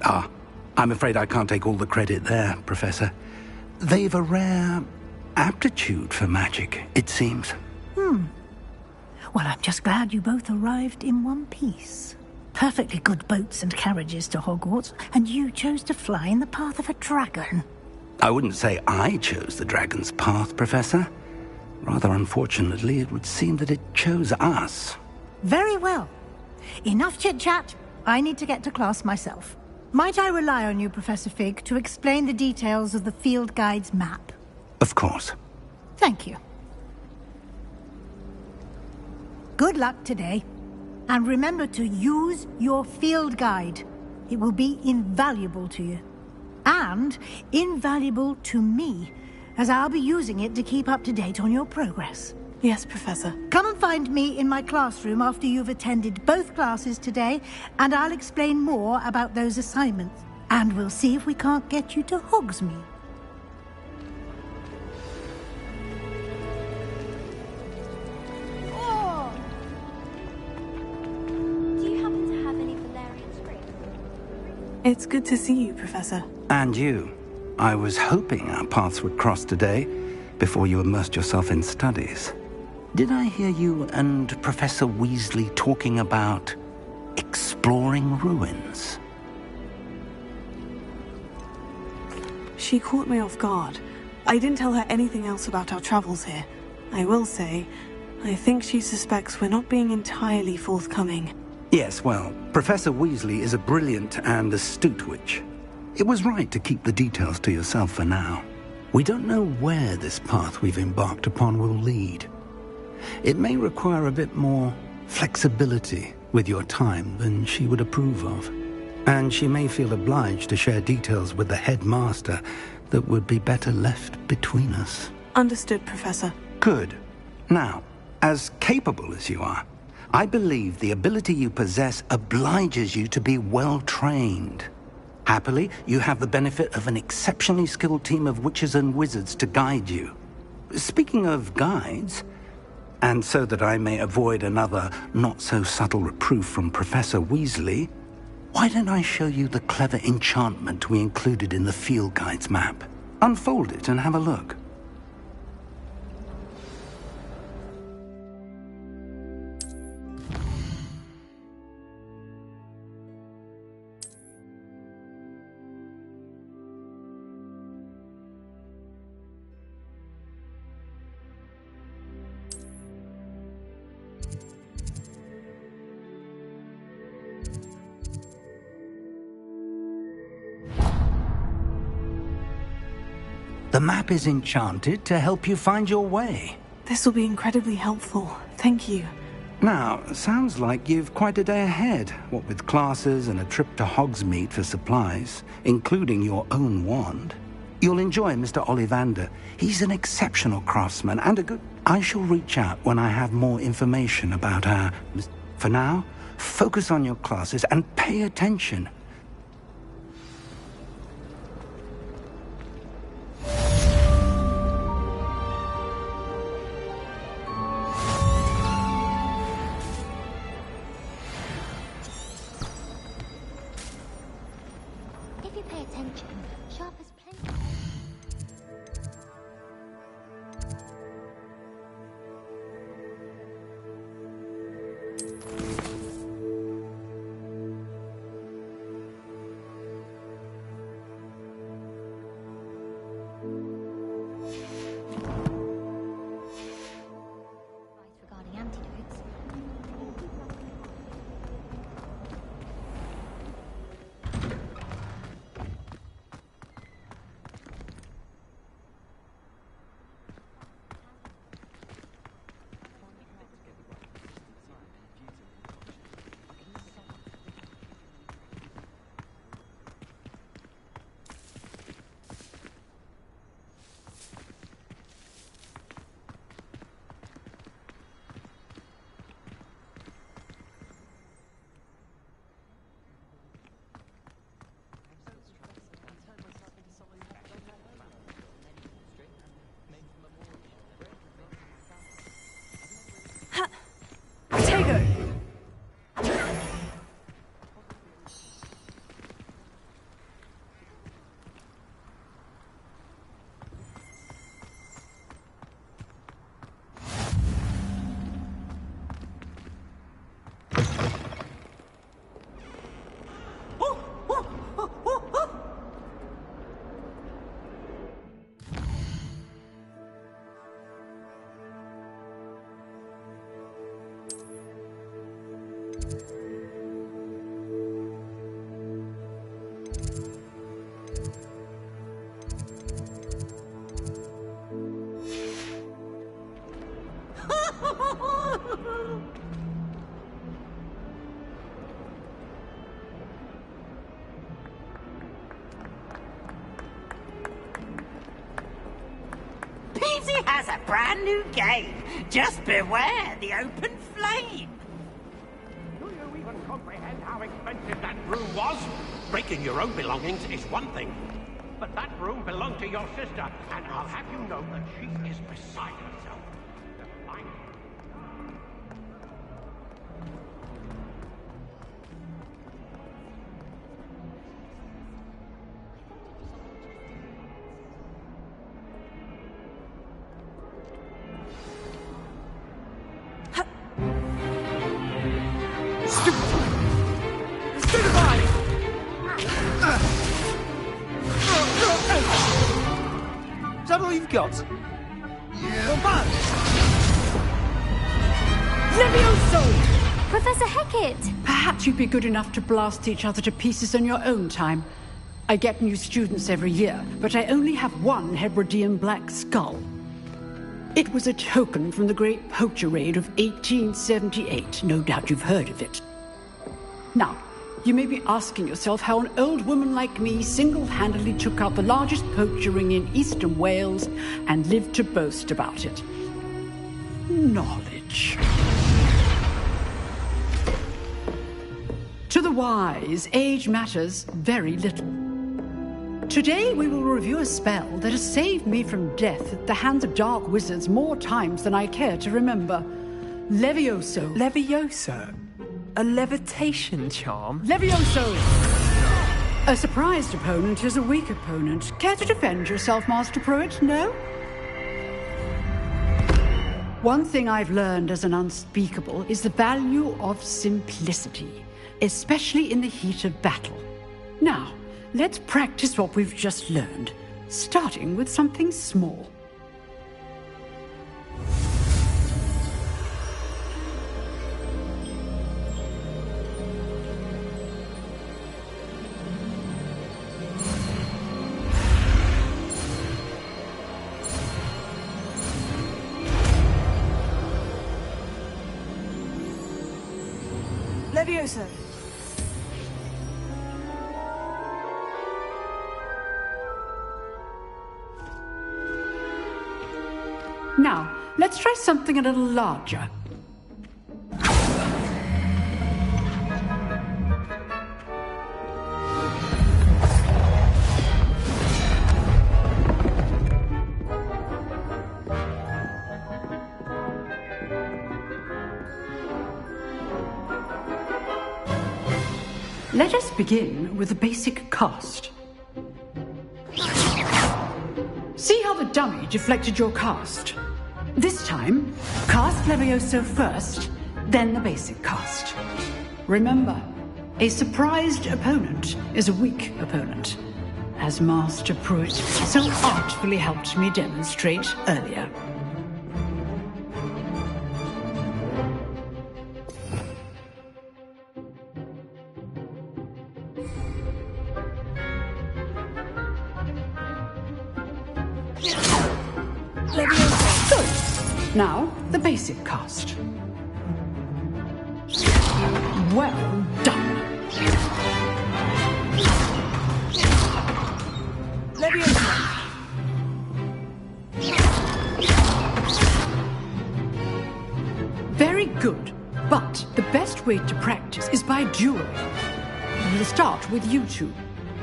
Ah, I'm afraid I can't take all the credit there, Professor. They've a rare aptitude for magic, it seems.
Well, I'm just glad you both arrived in one piece. Perfectly good boats and carriages to Hogwarts, and you chose to fly in the path of a dragon.
I wouldn't say I chose the dragon's path, Professor. Rather unfortunately, it would seem that it chose us.
Very well. Enough chit-chat. I need to get to class myself. Might I rely on you, Professor Fig, to explain the details of the field guide's map?
Of course.
Thank you. Good luck today. And remember to use your field guide. It will be invaluable to you. And invaluable to me, as I'll be using it to keep up to date on your progress.
Yes, Professor.
Come and find me in my classroom after you've attended both classes today, and I'll explain more about those assignments. And we'll see if we can't get you to Hogsmeade.
It's good to see you, Professor.
And you. I was hoping our paths would cross today, before you immersed yourself in studies. Did I hear you and Professor Weasley talking about exploring ruins.
She caught me off guard. I didn't tell her anything else about our travels here. I will say, I think she suspects we're not being entirely forthcoming.
Yes, well, Professor Weasley is a brilliant and astute witch. It was right to keep the details to yourself for now. We don't know where this path we've embarked upon will lead. It may require a bit more flexibility with your time than she would approve of. And she may feel obliged to share details with the headmaster that would be better left between us.
Understood, Professor.
Good. Now, as capable as you are, I believe the ability you possess obliges you to be well-trained. Happily, you have the benefit of an exceptionally skilled team of witches and wizards to guide you. Speaking of guides, and so that I may avoid another not-so-subtle reproof from Professor Weasley, why don't I show you the clever enchantment we included in the field guide's map? Unfold it and have a look. The map is enchanted to help you find your way.
This will be incredibly helpful. Thank you.
Now, sounds like you've quite a day ahead, what with classes and a trip to Hogsmeade for supplies, including your own wand. You'll enjoy Mr. Ollivander. He's an exceptional craftsman and a good... I shall reach out when I have more information about her. For now, focus on your classes and pay attention.
Has a brand new game. Just beware the open flame.
Do you even comprehend how expensive that broom was? Breaking your own belongings is one thing, but that broom belonged to your sister, and I'll have you know that she is beside herself.
Is that all you've got? Not bad.
Levioso!
Professor Hecat!
Perhaps you'd be good enough to blast each other to pieces on your own time. I get new students every year, but I only have one Hebridean black skull. It was a token from the Great Poacher Raid of 1878. No doubt you've heard of it. Now, you may be asking yourself how an old woman like me single-handedly took out the largest poacher ring in eastern Wales and lived to boast about it. Knowledge. To the wise, age matters very little. Today we will review a spell that has saved me from death at the hands of dark wizards more times than I care to remember. Levioso.
Levioso? A levitation charm?
Levioso! A surprised opponent is a weak opponent. Care to defend yourself, Master Pruitt? No? One thing I've learned as an unspeakable is the value of simplicity, especially in the heat of battle. Now, let's practice what we've just learned, starting with something small.
Levioso.
Now, let's try something a little larger. Let us begin with the basic cast. See how the dummy deflected your cast? This time, cast Levioso first, then the basic cast. Remember, a surprised opponent is a weak opponent, as Master Pruitt so artfully helped me demonstrate earlier. Now, the basic cast. Well done.
Levioso.
Very good. But the best way to practice is by dueling. We'll start with you two.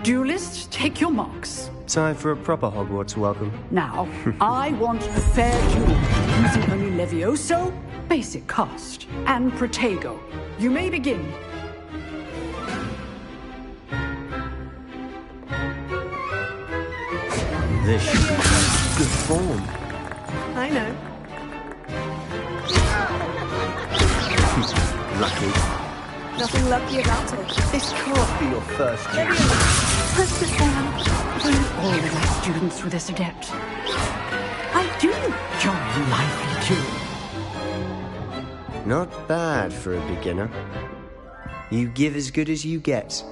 Duelists, take your marks.
Time for a proper Hogwarts welcome.
Now, I want a fair duel, using only Levioso, basic cast, and Protego. You may begin.
This should be good form.
I know.
Lucky.
Nothing lucky about it.
This can't be your first duel.
Understand? We're all the right students with this adept. I do enjoy lively duel.
Not bad for a beginner. You give as good as you get.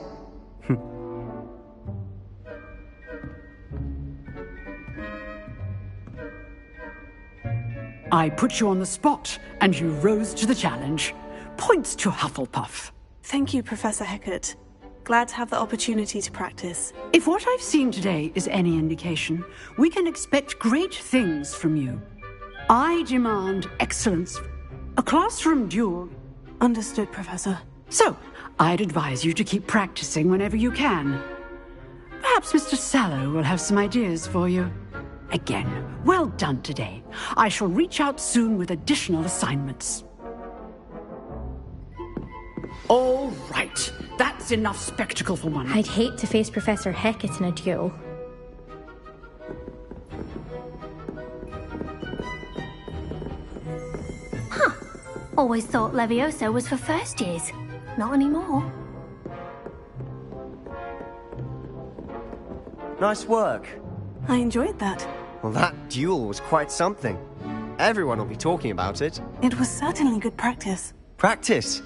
I put you on the spot, and you rose to the challenge. Points to Hufflepuff.
Thank you, Professor Hecat. Glad to have the opportunity to practice.
If what I've seen today is any indication, we can expect great things from you. I demand excellence. A classroom duel.
Understood, Professor.
So, I'd advise you to keep practicing whenever you can. Perhaps Mr. Sallow will have some ideas for you. Again, well done today. I shall reach out soon with additional assignments. All right. That's enough spectacle for one.
I'd hate to face Professor Hecat in a duel.
Huh. Always thought Levioso was for first years. Not anymore.
Nice work.
I enjoyed that.
Well, that duel was quite something. Everyone will be talking about it.
It was certainly good practice.
Practice?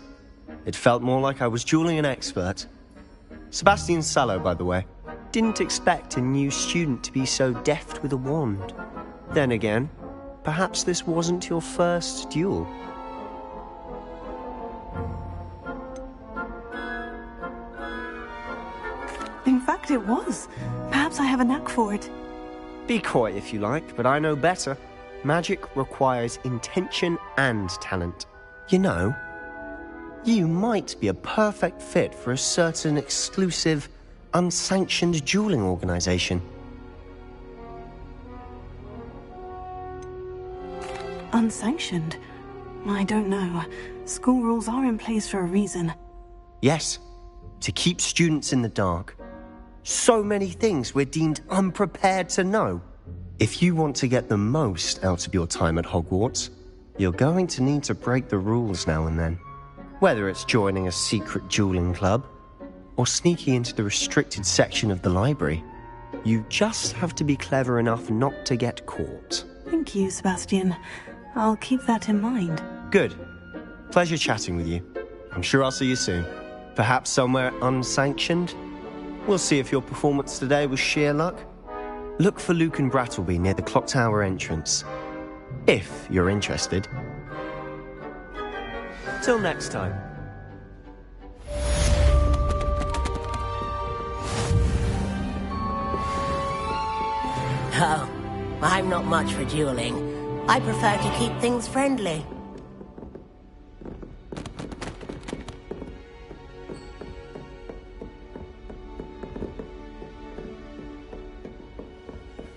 It felt more like I was dueling an expert. Sebastian Sallow, by the way. Didn't expect a new student to be so deft with a wand. Then again, perhaps this wasn't your first duel.
In fact, it was. Perhaps I have a knack for it.
Be coy if you like, but I know better. Magic requires intention and talent. You know, you might be a perfect fit for a certain exclusive, unsanctioned dueling organization.
Unsanctioned? I don't know. School rules are in place for a reason.
Yes, to keep students in the dark. So many things we're deemed unprepared to know. If you want to get the most out of your time at Hogwarts, you're going to need to break the rules now and then. Whether it's joining a secret dueling club, or sneaking into the restricted section of the library, you just have to be clever enough not to get caught.
Thank you, Sebastian. I'll keep that in mind.
Good. Pleasure chatting with you. I'm sure I'll see you soon. Perhaps somewhere unsanctioned? We'll see if your performance today was sheer luck. Look for Luke and Brattleby near the clock tower entrance. If you're interested. Till next time.
Oh, I'm not much for dueling. I prefer to keep things friendly.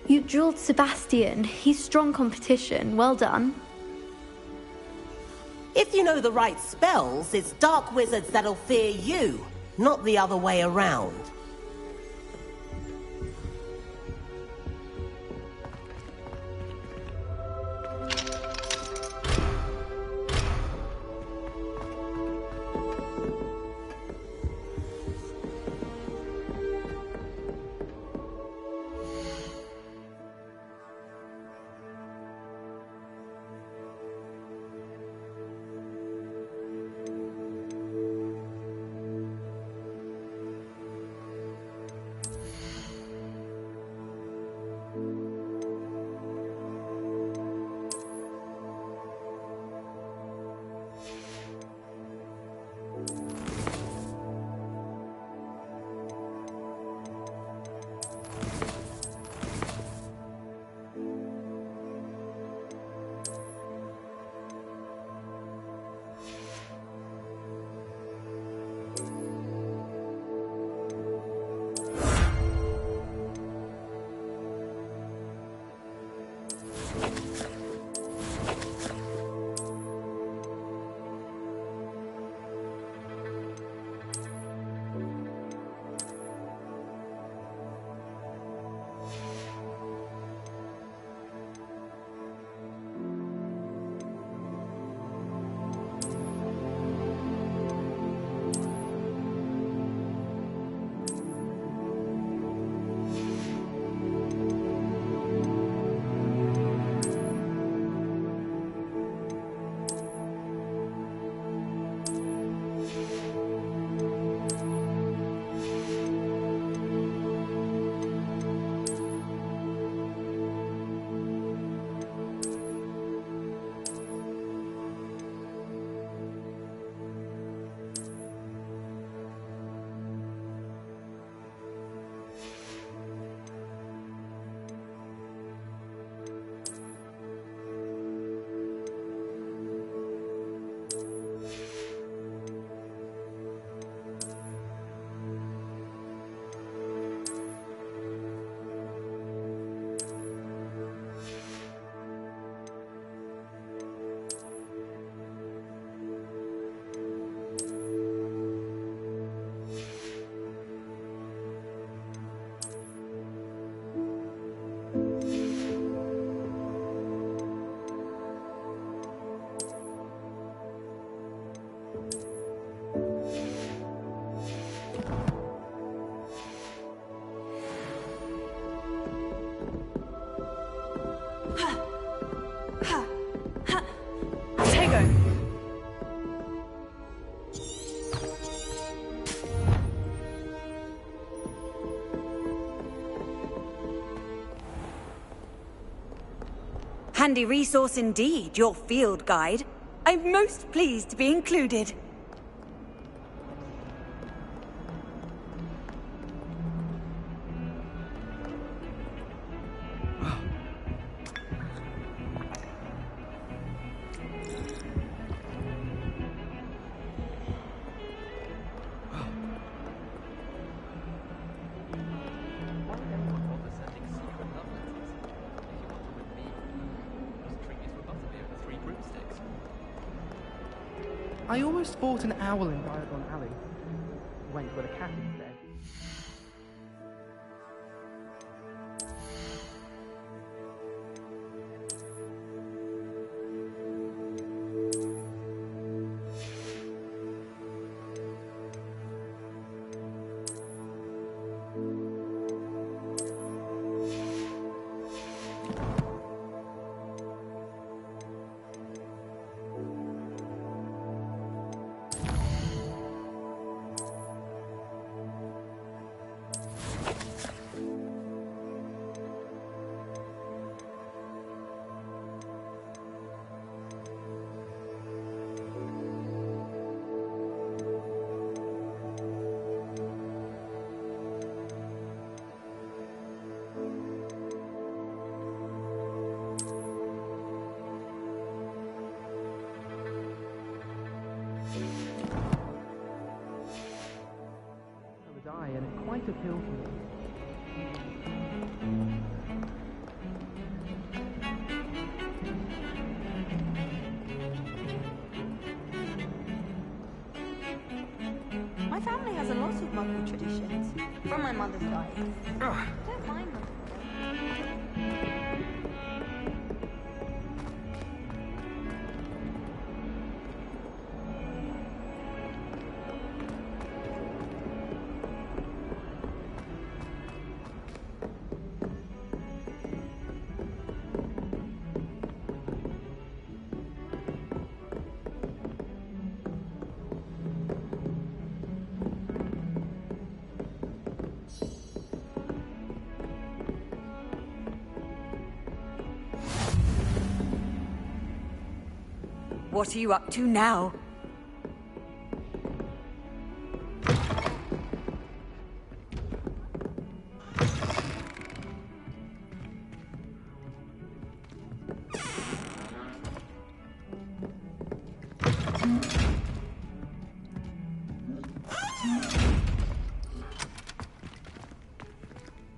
You dueled Sebastian. He's strong competition. Well done.
If you know the right spells, it's dark wizards that'll fear you, not the other way around.
Handy resource indeed, your field guide. I'm most pleased to be included.
I almost bought an owl in Diagon Alley. Went with a cat instead. And it quite appealed to me.
My family has a lot of Muggle traditions from my mother's side. I don't mind them.
What are you up to now?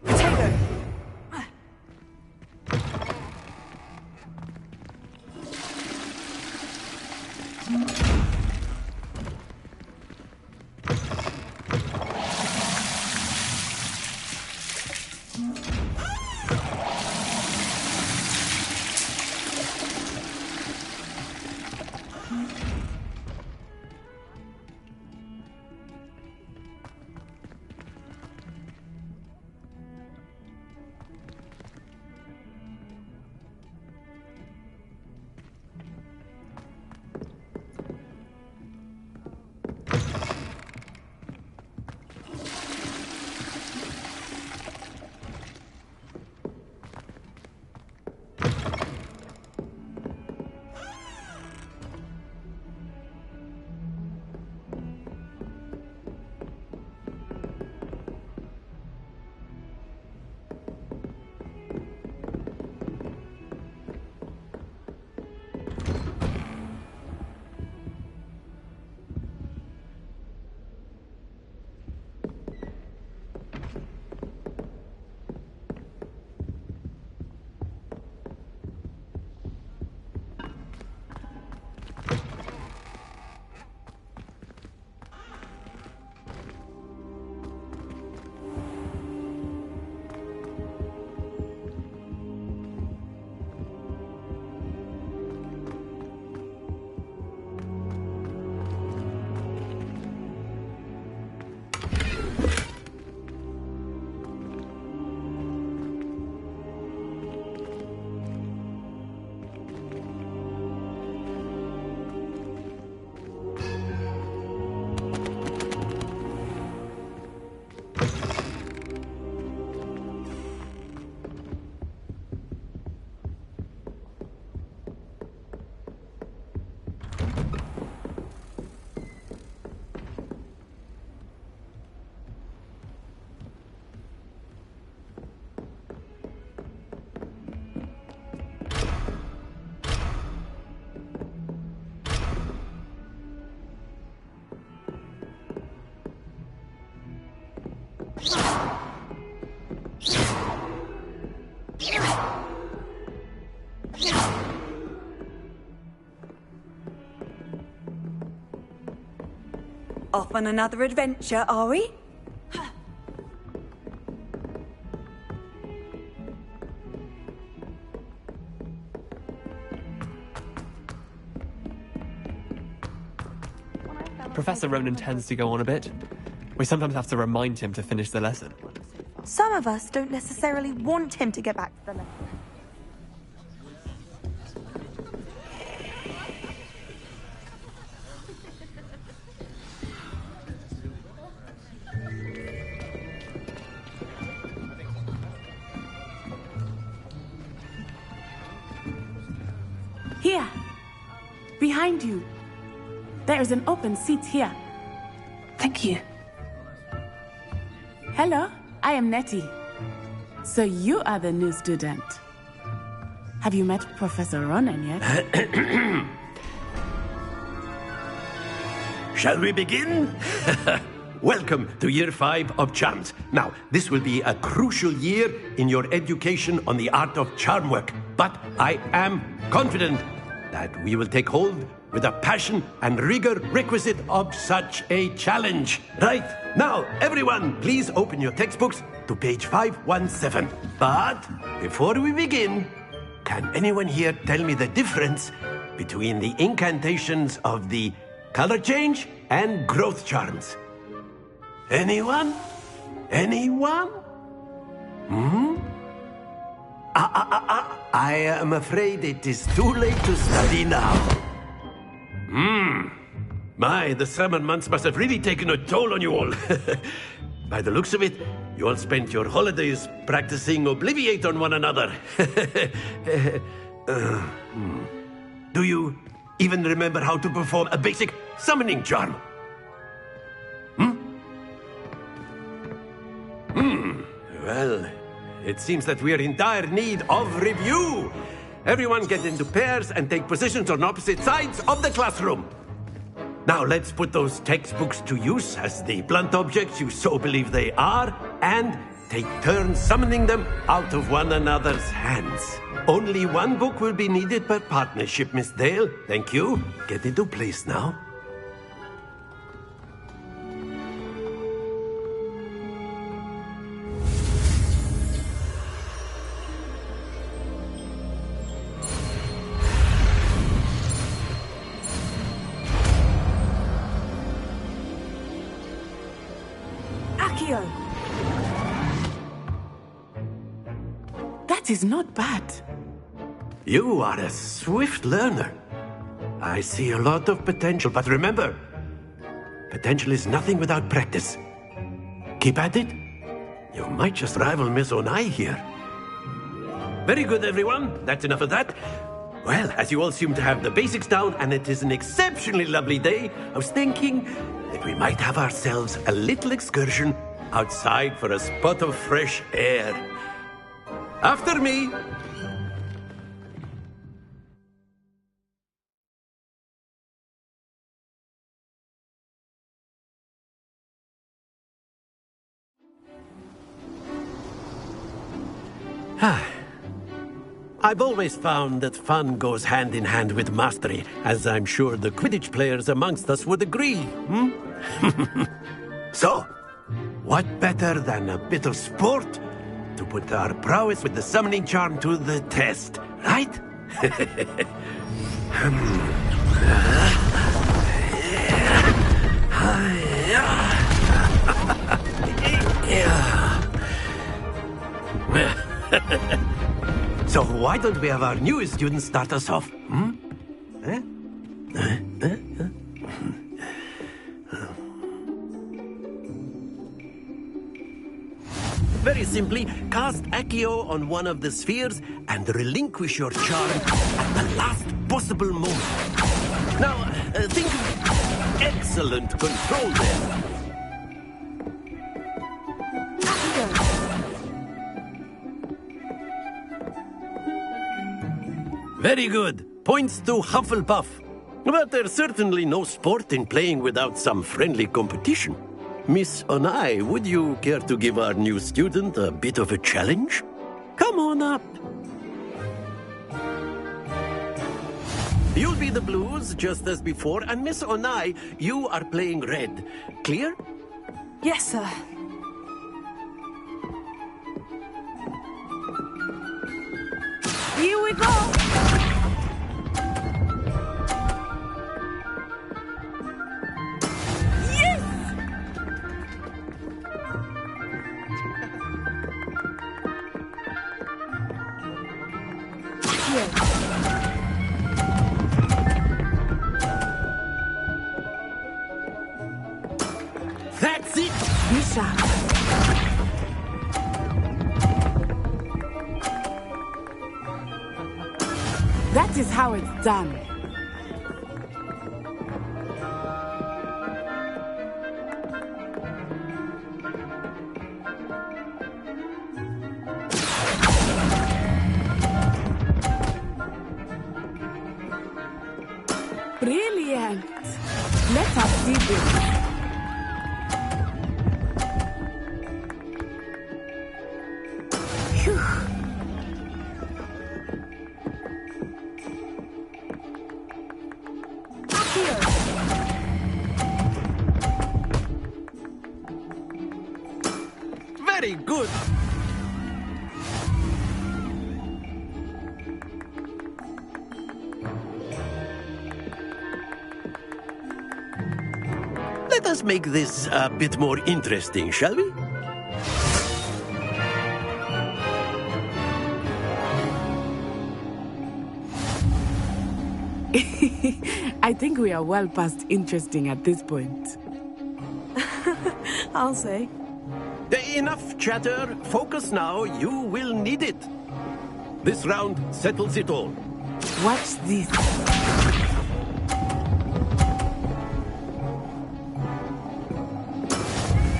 Potato! Off on another adventure, are we?
Professor Ronan tends to go on a bit. We sometimes have to remind him to finish the lesson.
Some of us don't necessarily want him to get back to the lesson.
Here, behind you. There is an open seat here.
Thank you.
Hello, I am Nettie. So you are the new student. Have you met Professor Ronan yet?
Shall we begin? Welcome to Year 5 of Charms. Now, this will be a crucial year in your education on the art of charm work. But I am confident that we will take hold with the passion and rigor requisite of such a challenge. Right, now, everyone, please open your textbooks to page 517. But before we begin, can anyone here tell me the difference between the incantations of the color change and growth charms? Anyone? Anyone? I am afraid it is too late to study now. My, the summer months must have really taken a toll on you all. By the looks of it, you all spent your holidays practicing Obliviate on one another. Do you even remember how to perform a basic summoning charm? Well, it seems that we are in dire need of review. Everyone get into pairs and take positions on opposite sides of the classroom. Now let's put those textbooks to use as the blunt objects you so believe they are, and take turns summoning them out of one another's hands. Only one book will be needed per partnership, Miss Dale. Thank you. Get into place now.
That is not bad.
You are a swift learner. I see a lot of potential, but remember, potential is nothing without practice. Keep at it. You might just rival Miss Onai here. Very good, everyone. That's enough of that. Well, as you all seem to have the basics down, and it is an exceptionally lovely day, I was thinking that we might have ourselves a little excursion outside for a spot of fresh air. After me. I've always found that fun goes hand in hand with mastery, as I'm sure the Quidditch players amongst us would agree. So, what better than a bit of sport to put our prowess with the summoning charm to the test, right? So why don't we have our newest student start us off? Very simply, cast Accio on one of the spheres and relinquish your charm at the last possible moment. Now, think of excellent control there. Very good. Points to Hufflepuff. But there's certainly no sport in playing without some friendly competition. Miss Onai, would you care to give our new student a bit of a challenge? Come on up. You'll be be the blues, just as before, and Miss Onai, you are playing red. Clear?
Yes, sir.
Here we go! Yes!
That's it!
Bishop. That is how it's done. Brilliant. Let us see this. Phew.
Very good! Let us make this a bit more interesting, shall we?
I think we are well past interesting at this point.
I'll say.
Enough chatter. Focus now. You will need it. This round settles it all.
Watch this.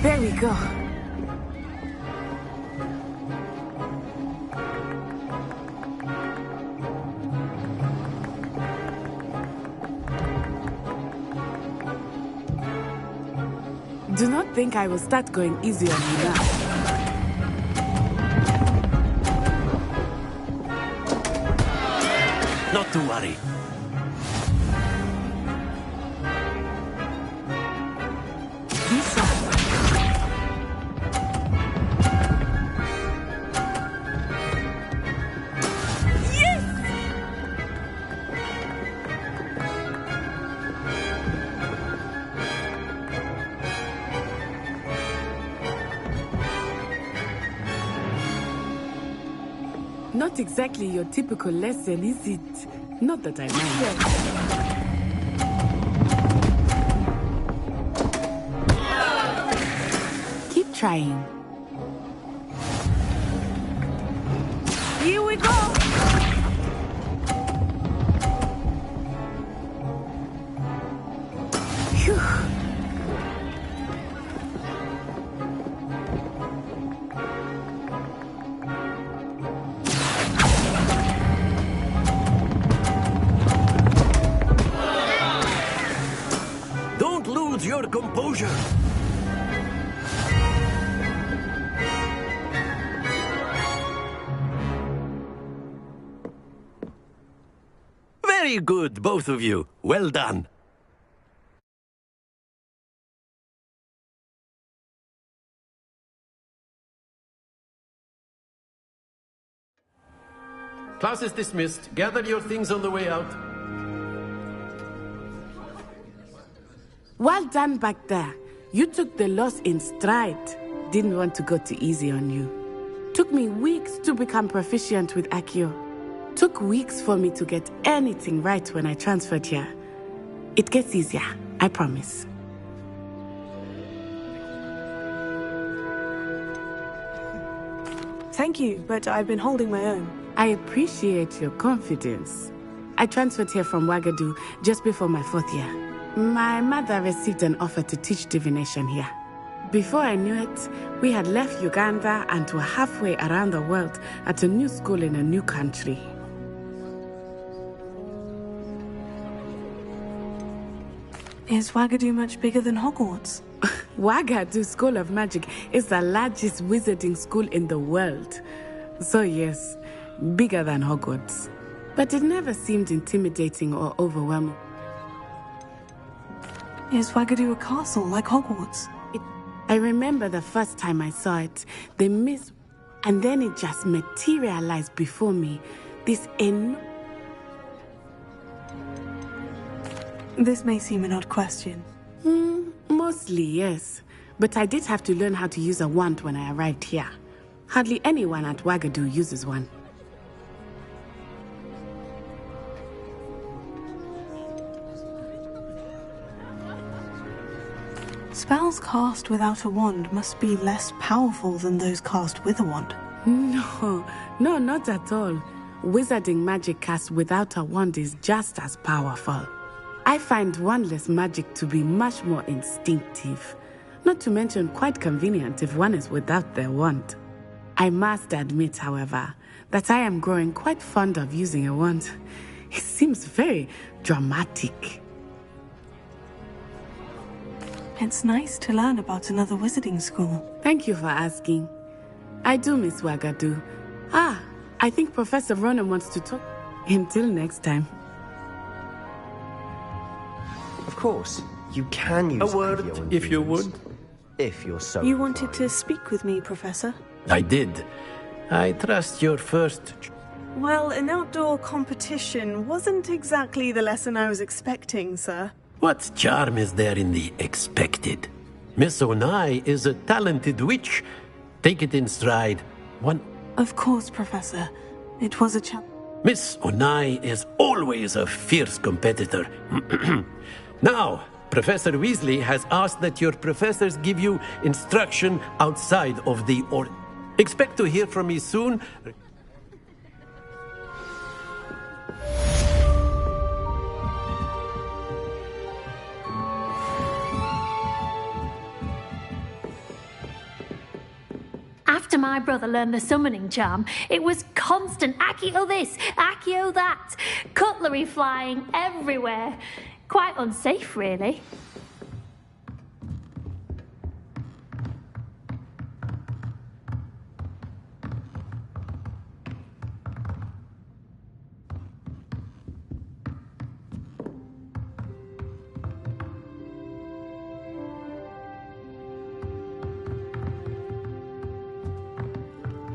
There we go. Do not think I will start going easy on you now.
Not to worry.
Not exactly your typical lesson, is it? Not that I mind. Keep trying. Here we go! Phew.
Your composure. Very good, both of you. Well done. Class is dismissed. Gather your things on the way out.
Well done back there. You took the loss in stride. Didn't want to go too easy on you. Took me weeks to become proficient with Accio. Took weeks for me to get anything right when I transferred here. It gets easier, I promise.
Thank you, but I've been holding my own.
I appreciate your confidence. I transferred here from Ouagadougou just before my 4th year. My mother received an offer to teach divination here. Before I knew it, we had left Uganda and were halfway around the world at a new school in a new country.
Is Ouagadougou much bigger than Hogwarts?
Ouagadougou School of Magic is the largest wizarding school in the world. So yes, bigger than Hogwarts. but it never seemed intimidating or overwhelming.
Is Wagadu a castle like Hogwarts?
I remember the first time I saw it, the mist, and then it just materialized before me. This
This may seem an odd question.
Mostly, yes. But I did have to learn how to use a wand when I arrived here. Hardly anyone at Wagadu uses one.
Spells cast without a wand must be less powerful than those cast with a wand.
No, not at all. Wizarding magic cast without a wand is just as powerful. I find wandless magic to be much more instinctive. Not to mention quite convenient if one is without their wand. I must admit, however, that I am growing quite fond of using a wand. It seems very dramatic.
It's nice to learn about another wizarding school.
Thank you for asking. I do miss Wagadu. I think Professor Ronan wants to talk. Until next time.
Of course, you can use
a word, if you would.
If you're so
You wanted to speak with me, Professor?
I did. I trust your first...
Well, an outdoor competition wasn't exactly the lesson I was expecting, sir.
What charm is there in the expected? Miss Onai is a talented witch. Take it in stride.
Of course, Professor. It was a challenge.
Miss Onai is always a fierce competitor. Now, Professor Weasley has asked that your professors give you instruction outside of the Expect to hear from me soon.
After my brother learned the summoning charm, it was constant Accio this, Accio that, cutlery flying everywhere. Quite unsafe, really.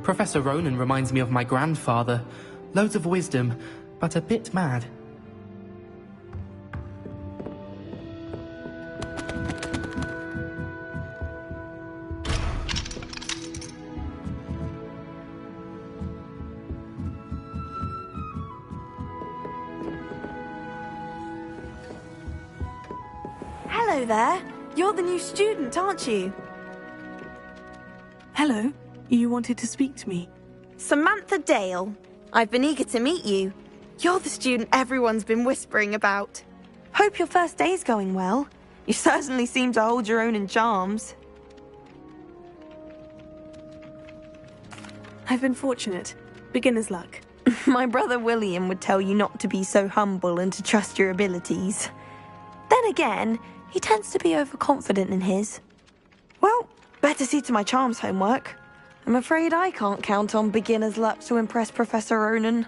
Professor Ronan reminds me of my grandfather. Loads of wisdom, but a bit mad.
Hello there. You're the new student, aren't you?
Hello. You wanted to speak to me?
Samantha Dale. I've been eager to meet you. You're the student everyone's been whispering about. Hope your first day's going well. You certainly seem to hold your own in charms.
I've been fortunate. Beginner's luck.
My brother William would tell you not to be so humble and to trust your abilities. Then again, he tends to be overconfident in his. Well, better see to my charms homework. I'm afraid I can't count on beginner's luck to impress Professor Ronan.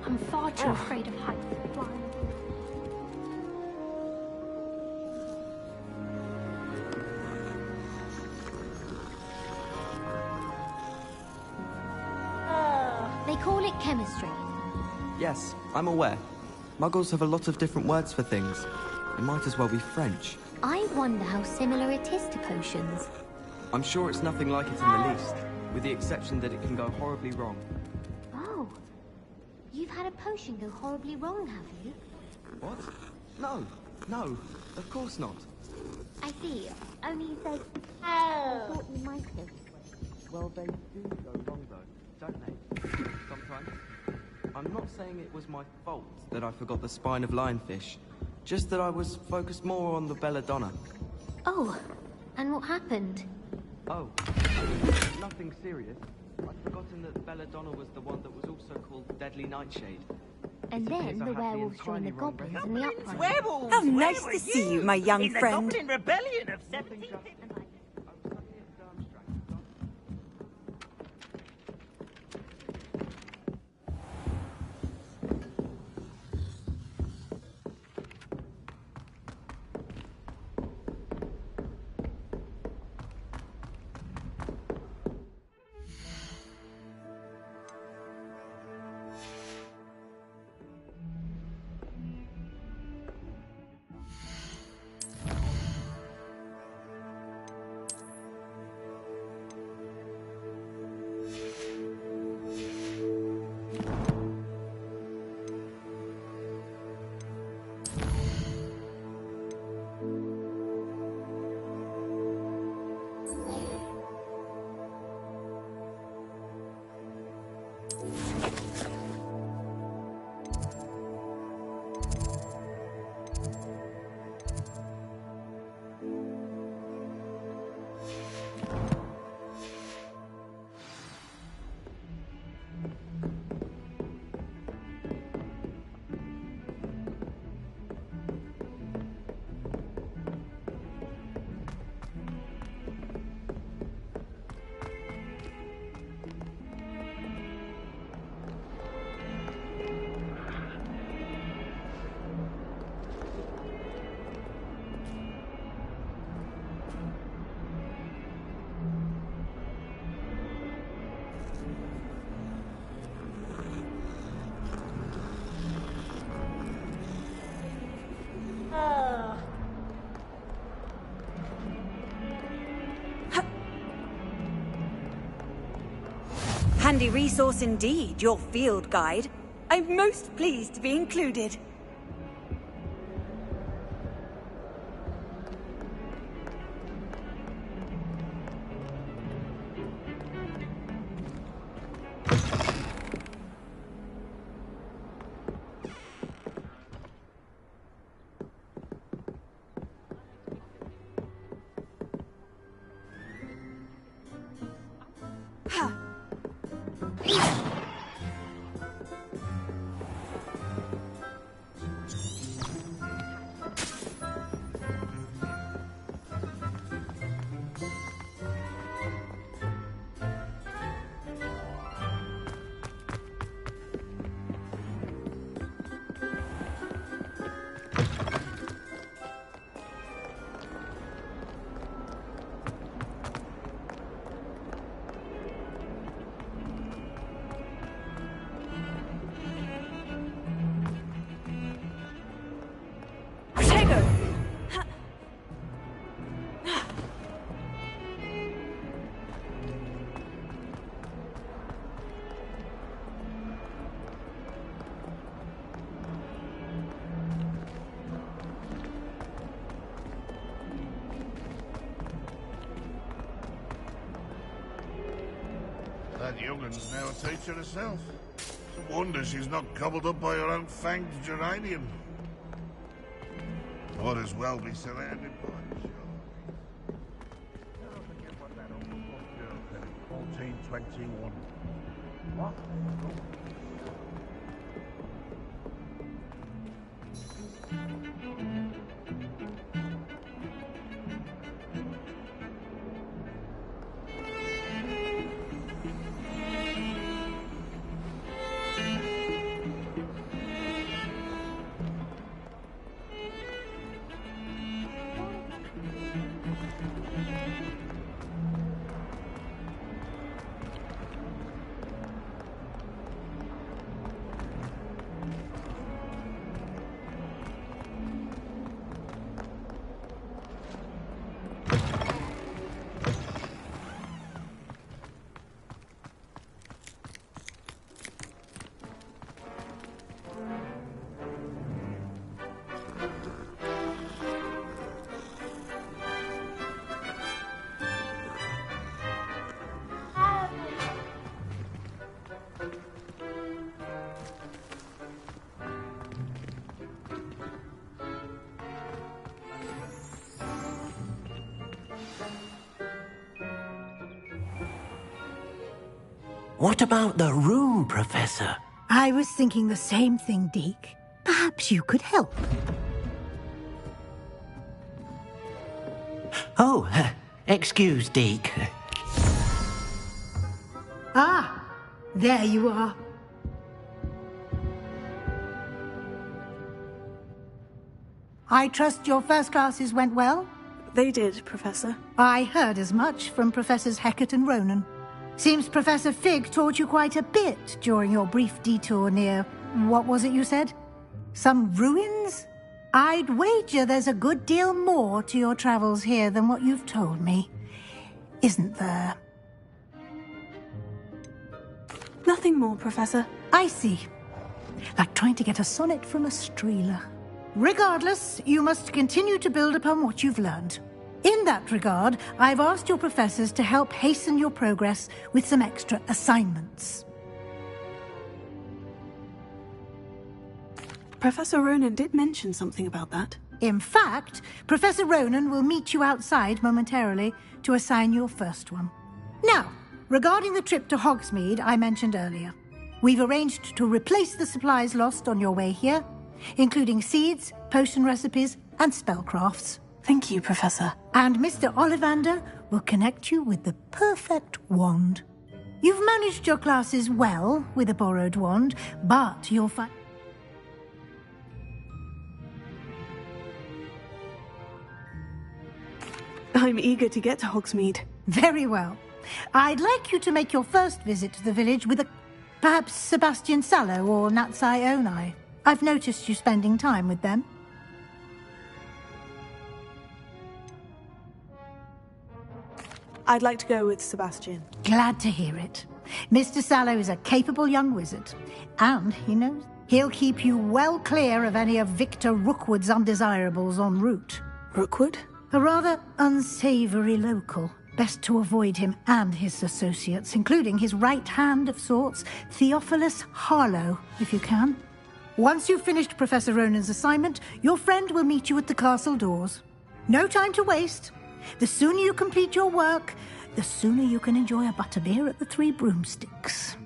I'm far too afraid of heights.
They call it chemistry.
Yes, I'm aware. Muggles have a lot of different words for things. It might as well be French.
I wonder how similar it is to potions.
I'm sure it's nothing like it in the least, with the exception that it can go horribly wrong.
Oh. You've had a potion go horribly wrong, have you?
What? No, of course not.
I see. Only you said... I thought you might have.
Well, they do go wrong though, don't they? Sometimes. I'm not saying it was my fault that I forgot the spine of lionfish, just that I was focused more on the belladonna.
Oh, and what happened?
Oh, nothing serious. I'd forgotten that belladonna was the one that was also called Deadly Nightshade.
And then the werewolves join the goblins in the uprising.
Werewolves! How nice to see you, my young friend.
The Goblin Rebellion of 17...
Handy resource indeed, your field guide. I'm most pleased to be included.
That young'un's now a teacher herself. It's a wonder she's not gobbled up by her own fanged geranium. Might as well be surrounded by children. Never forget what that old girl said in 1421. What?
What about the room, Professor?
I was thinking the same thing, Deke. Perhaps you could help.
Oh, excuse, Deke.
Ah, there you are. I trust your first classes went well?
They did, Professor.
I heard as much from Professors Hecat and Ronan. Seems Professor Fig taught you quite a bit during your brief detour near... what was it you said? Some ruins? I'd wager there's a good deal more to your travels here than what you've told me. Isn't there?
Nothing more, Professor.
I see. Like trying to get a sonnet from a streeler. Regardless, you must continue to build upon what you've learned. In that regard, I've asked your professors to help hasten your progress with some extra assignments.
Professor Ronan did mention something about that.
In fact, Professor Ronan will meet you outside momentarily to assign your first one. Now, regarding the trip to Hogsmeade I mentioned earlier, we've arranged to replace the supplies lost on your way here, including seeds, potion recipes, and spellcrafts.
Thank you, Professor.
And Mr. Ollivander will connect you with the perfect wand. You've managed your classes well with a borrowed wand, but you'll find...
I'm eager to get to Hogsmeade.
Very well. I'd like you to make your first visit to the village with perhaps Sebastian Sallow or Natsai Onai. I've noticed you spending time with them.
I'd like to go with Sebastian.
Glad to hear it. Mr. Sallow is a capable young wizard, and he knows he'll keep you well clear of any of Victor Rookwood's undesirables en route.
Rookwood?
A rather unsavory local. Best to avoid him and his associates, including his right hand of sorts, Theophilus Harlow, if you can. Once you've finished Professor Ronan's assignment, your friend will meet you at the castle doors. No time to waste. The sooner you complete your work, the sooner you can enjoy a butterbeer at the Three Broomsticks.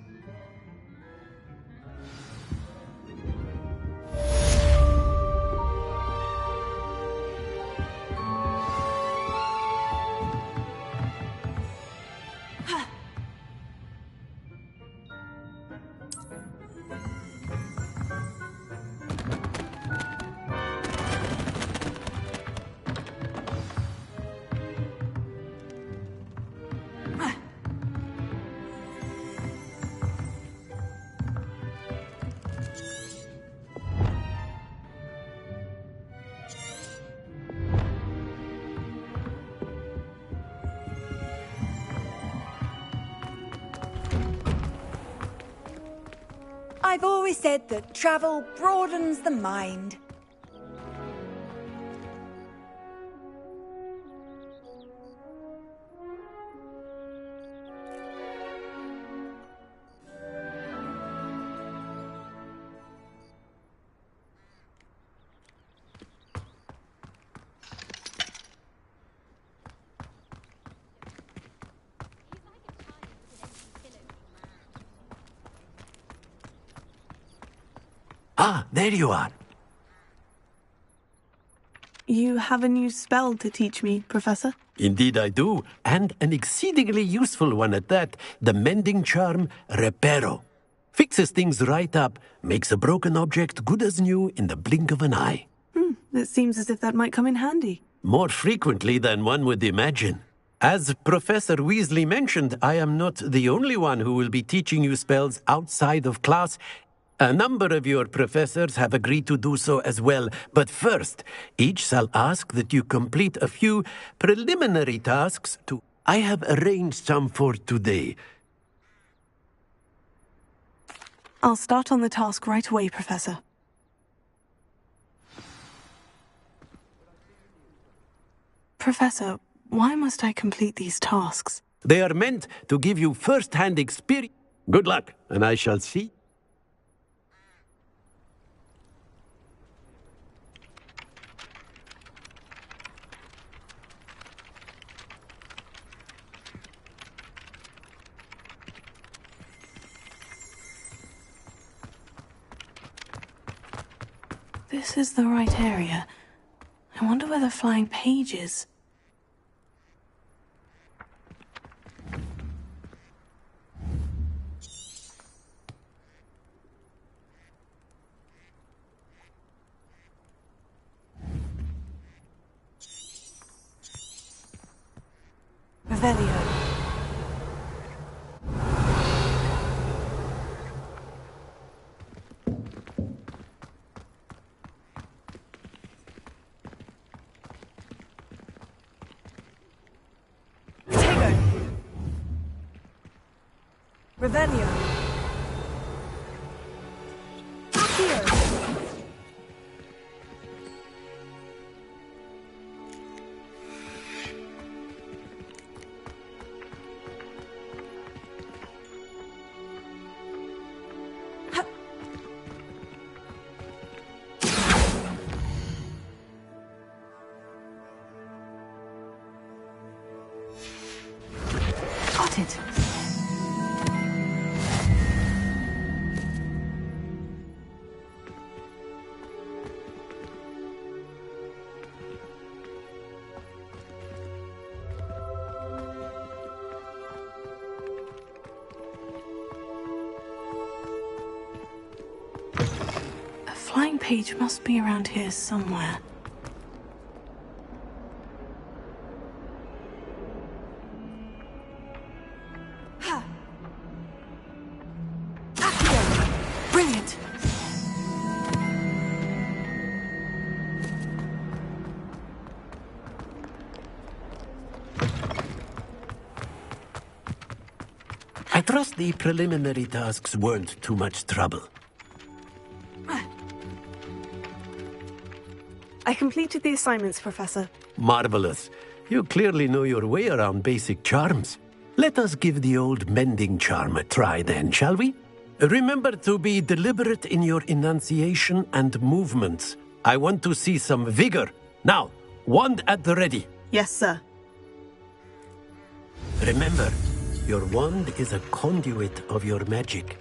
I've always said that travel broadens the mind.
Ah, there you are.
You have a new spell to teach me, Professor?
Indeed I do, and an exceedingly useful one at that. The mending charm, Reparo. Fixes things right up, makes a broken object good as new in the blink of an eye.
It seems as if that might come in handy.
More frequently than one would imagine. As Professor Weasley mentioned, I am not the only one who will be teaching you spells outside of class. A number of your professors have agreed to do so as well, but first, each shall ask that you complete a few preliminary tasks to... I have arranged some for today.
I'll start on the task right away, Professor. Professor, why must I complete these tasks?
They are meant to give you first-hand experience. Good luck, and I shall see.
this is the right area. I wonder where the flying page is. Revelio. Revelio. Accio. Got it. Flying page must be around here somewhere. Brilliant!
I trust the preliminary tasks weren't too much trouble.
I completed the assignments, Professor.
Marvelous. You clearly know your way around basic charms. Let us give the old mending charm a try then, shall we? Remember to be deliberate in your enunciation and movements. I want to see some vigor. Now, wand at the ready.
Yes, sir.
Remember, your wand is a conduit of your magic.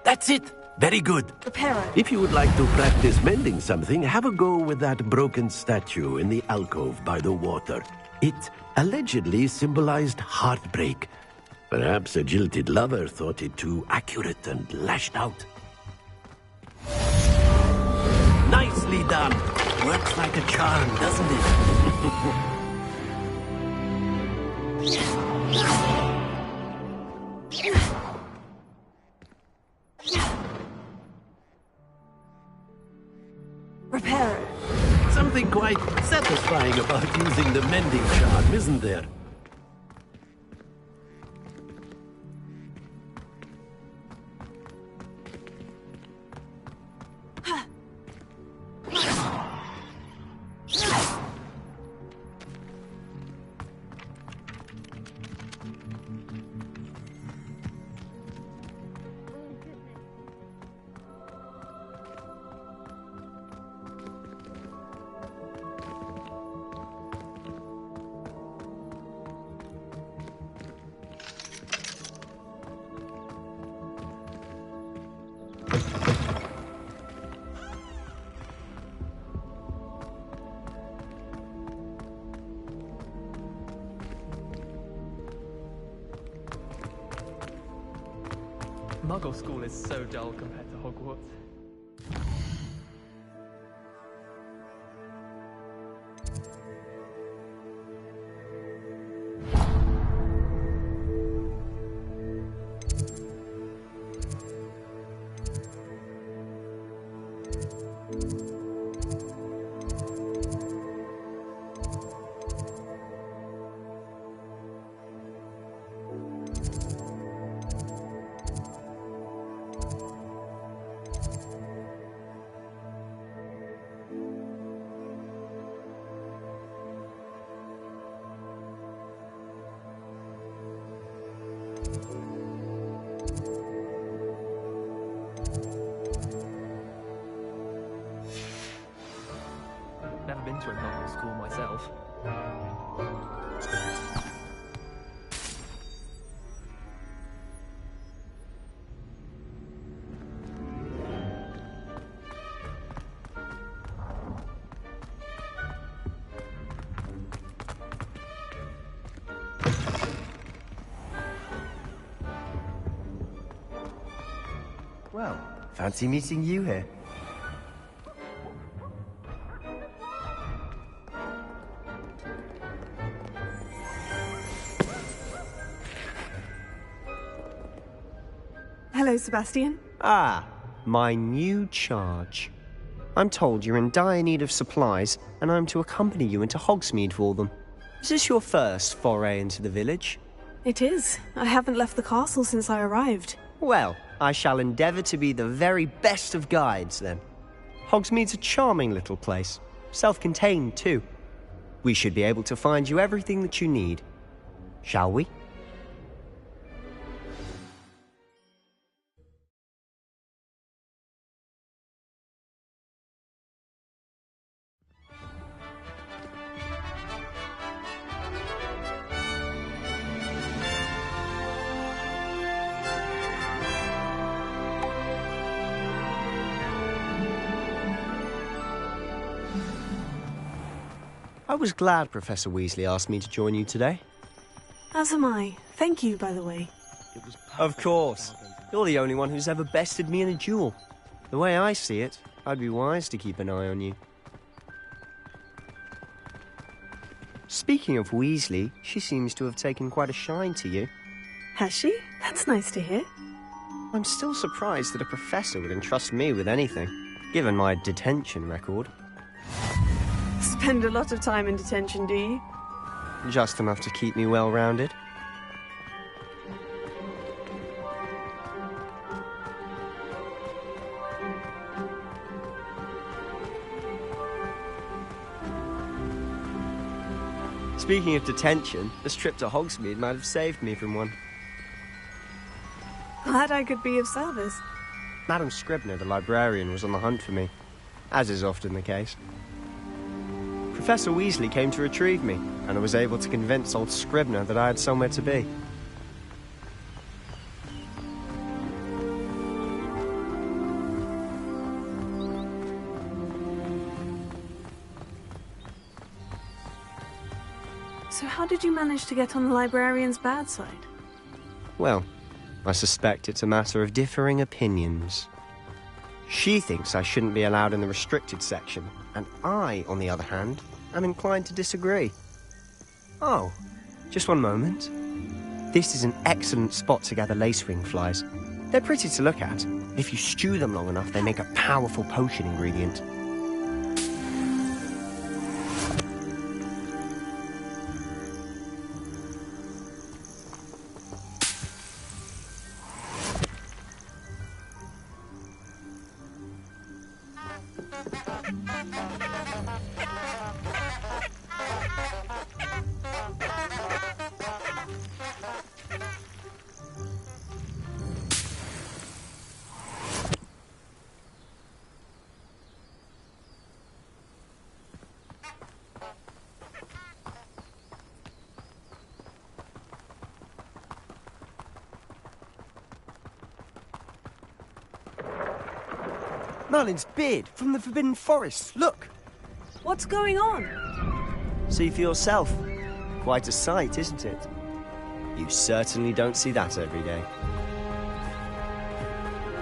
That's it! Very good.
Reparo.
If you would like to practice mending something, have a go with that broken statue in the alcove by the water. It allegedly symbolized heartbreak. Perhaps a jilted lover thought it too accurate and lashed out. Nicely done! Works like a charm, doesn't it?
Repair.
Something quite satisfying about using the mending charm, isn't there?
Muggle school is so dull compared to Hogwarts. to a normal school myself.
Well, fancy meeting you here.
Hello, Sebastian.
Ah, my new charge. I'm told you're in dire need of supplies, and I'm to accompany you into Hogsmeade for them. Is this your first foray into the village?
It is. I haven't left the castle since I arrived.
Well, I shall endeavour to be the very best of guides, then. Hogsmeade's a charming little place. Self-contained, too. We should be able to find you everything that you need. Shall we? I was glad Professor Weasley asked me to join you today.
As am I. Thank you, by the way.
Of course. You're the only one who's ever bested me in a duel. The way I see it, I'd be wise to keep an eye on you. Speaking of Weasley, she seems to have taken quite a shine to you.
Has she? That's nice to hear.
I'm still surprised that a professor would entrust me with anything, given my detention record.
Spend a lot of time in detention, do you?
Just enough to keep me well-rounded. Speaking of detention, this trip to Hogsmeade might have saved me from one.
Glad I could be of service.
Madam Scribner, the librarian, was on the hunt for me, as is often the case. Professor Weasley came to retrieve me, and I was able to convince old Scribner that I had somewhere to be.
So how did you manage to get on the librarian's bad side?
Well, I suspect it's a matter of differing opinions. She thinks I shouldn't be allowed in the restricted section, and I, on the other hand, am inclined to disagree. Oh, just one moment. This is an excellent spot to gather lacewing flies. They're pretty to look at. If you stew them long enough, they make a powerful potion ingredient. Merlin's beard from the Forbidden Forest. Look!
What's going on?
See for yourself. Quite a sight, isn't it? You certainly don't see that every day.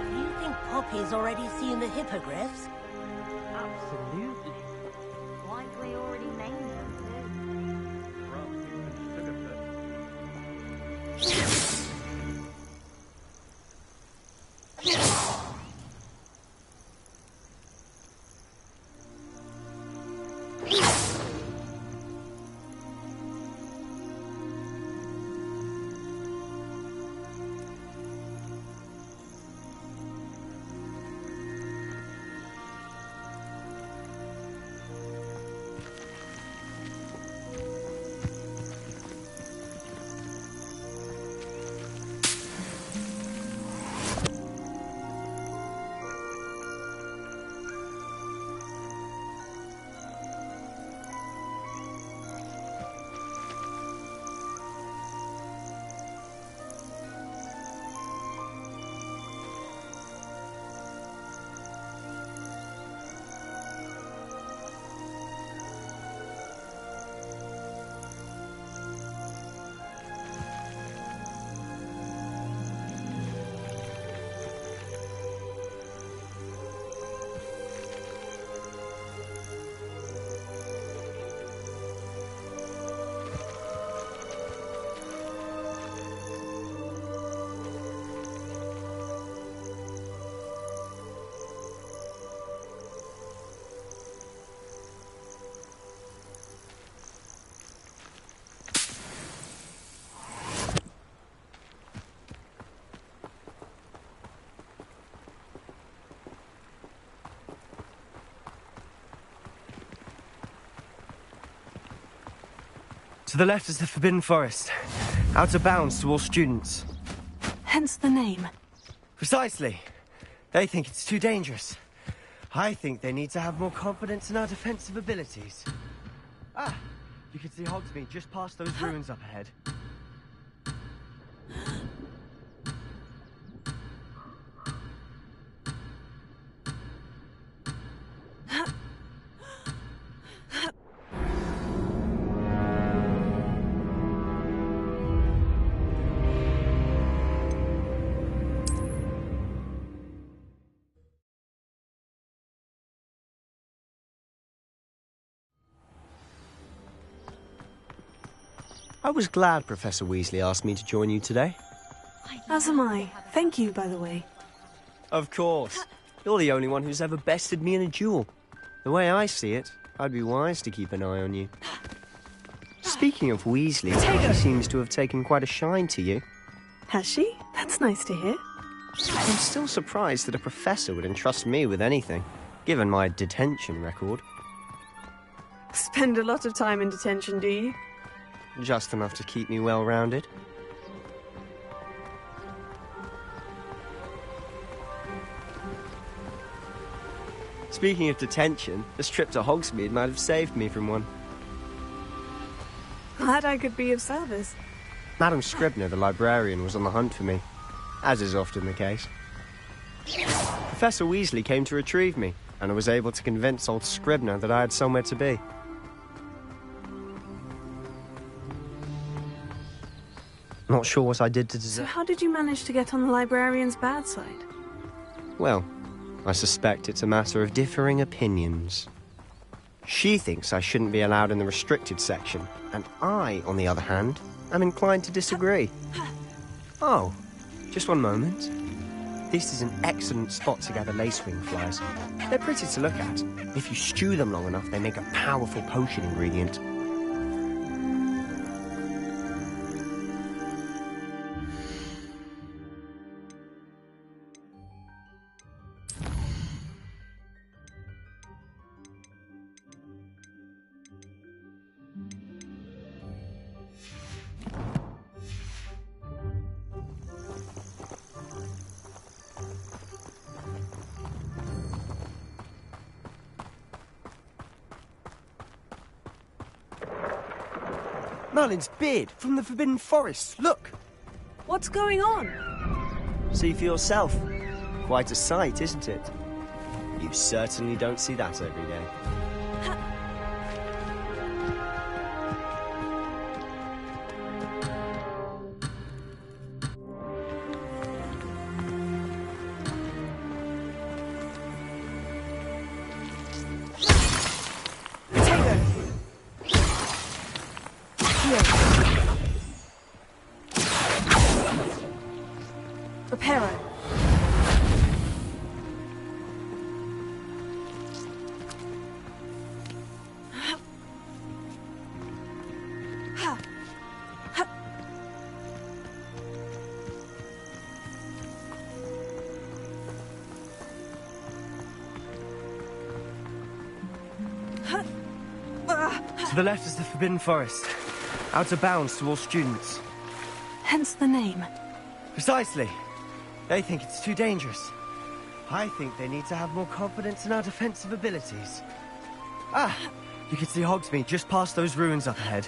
Do you think Poppy's already seen the hippogriffs?
Absolutely. Likely already named them
To the left is the Forbidden Forest. Out of bounds to all students.
Hence the name.
Precisely. They think it's too dangerous. I think they need to have more confidence in our defensive abilities. Ah, you can see Hogsmeade just past those ruins up ahead. I was glad Professor Weasley asked me to join you today.
As am I. Thank you, by the way.
Of course. You're the only one who's ever bested me in a duel. The way I see it, I'd be wise to keep an eye on you. Speaking of Weasley, she seems to have taken quite a shine to you.
Has she? That's nice to hear.
I'm still surprised that a professor would entrust me with anything, given my detention record.
Spend a lot of time in detention, do you?
Just enough to keep me well-rounded. Speaking of detention, this trip to Hogsmeade might have saved me from one.
Glad I could be of service.
Madam Scribner, the librarian, was on the hunt for me, as is often the case. Professor Weasley came to retrieve me, and I was able to convince old Scribner that I had somewhere to be. Not sure what I did to
So
deserve...
how did you manage to get on the librarian's bad side?
Well, I suspect it's a matter of differing opinions. She thinks I shouldn't be allowed in the restricted section, and I, on the other hand, am inclined to disagree. Oh, just one moment. This is an excellent spot to gather lacewing flies. They're pretty to look at. If you stew them long enough, they make a powerful potion ingredient. Merlin's beard from the Forbidden Forest. Look!
What's going on?
See for yourself. Quite a sight, isn't it? You certainly don't see that every day. To the left is the Forbidden Forest. Out of bounds to all students.
Hence the name.
Precisely. They think it's too dangerous. I think they need to have more confidence in our defensive abilities. Ah, you can see Hogsmeade just past those ruins up ahead.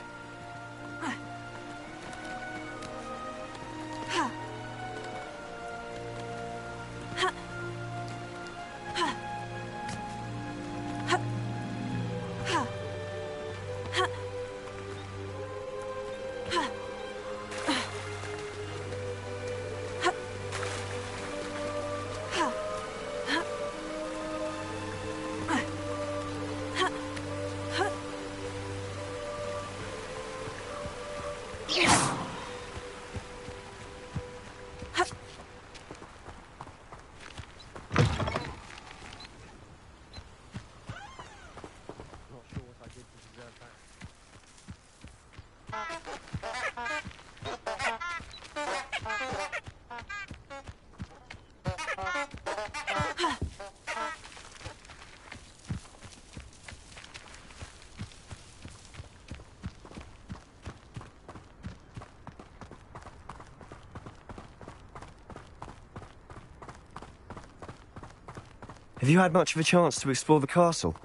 Have you had much of a chance to explore the castle?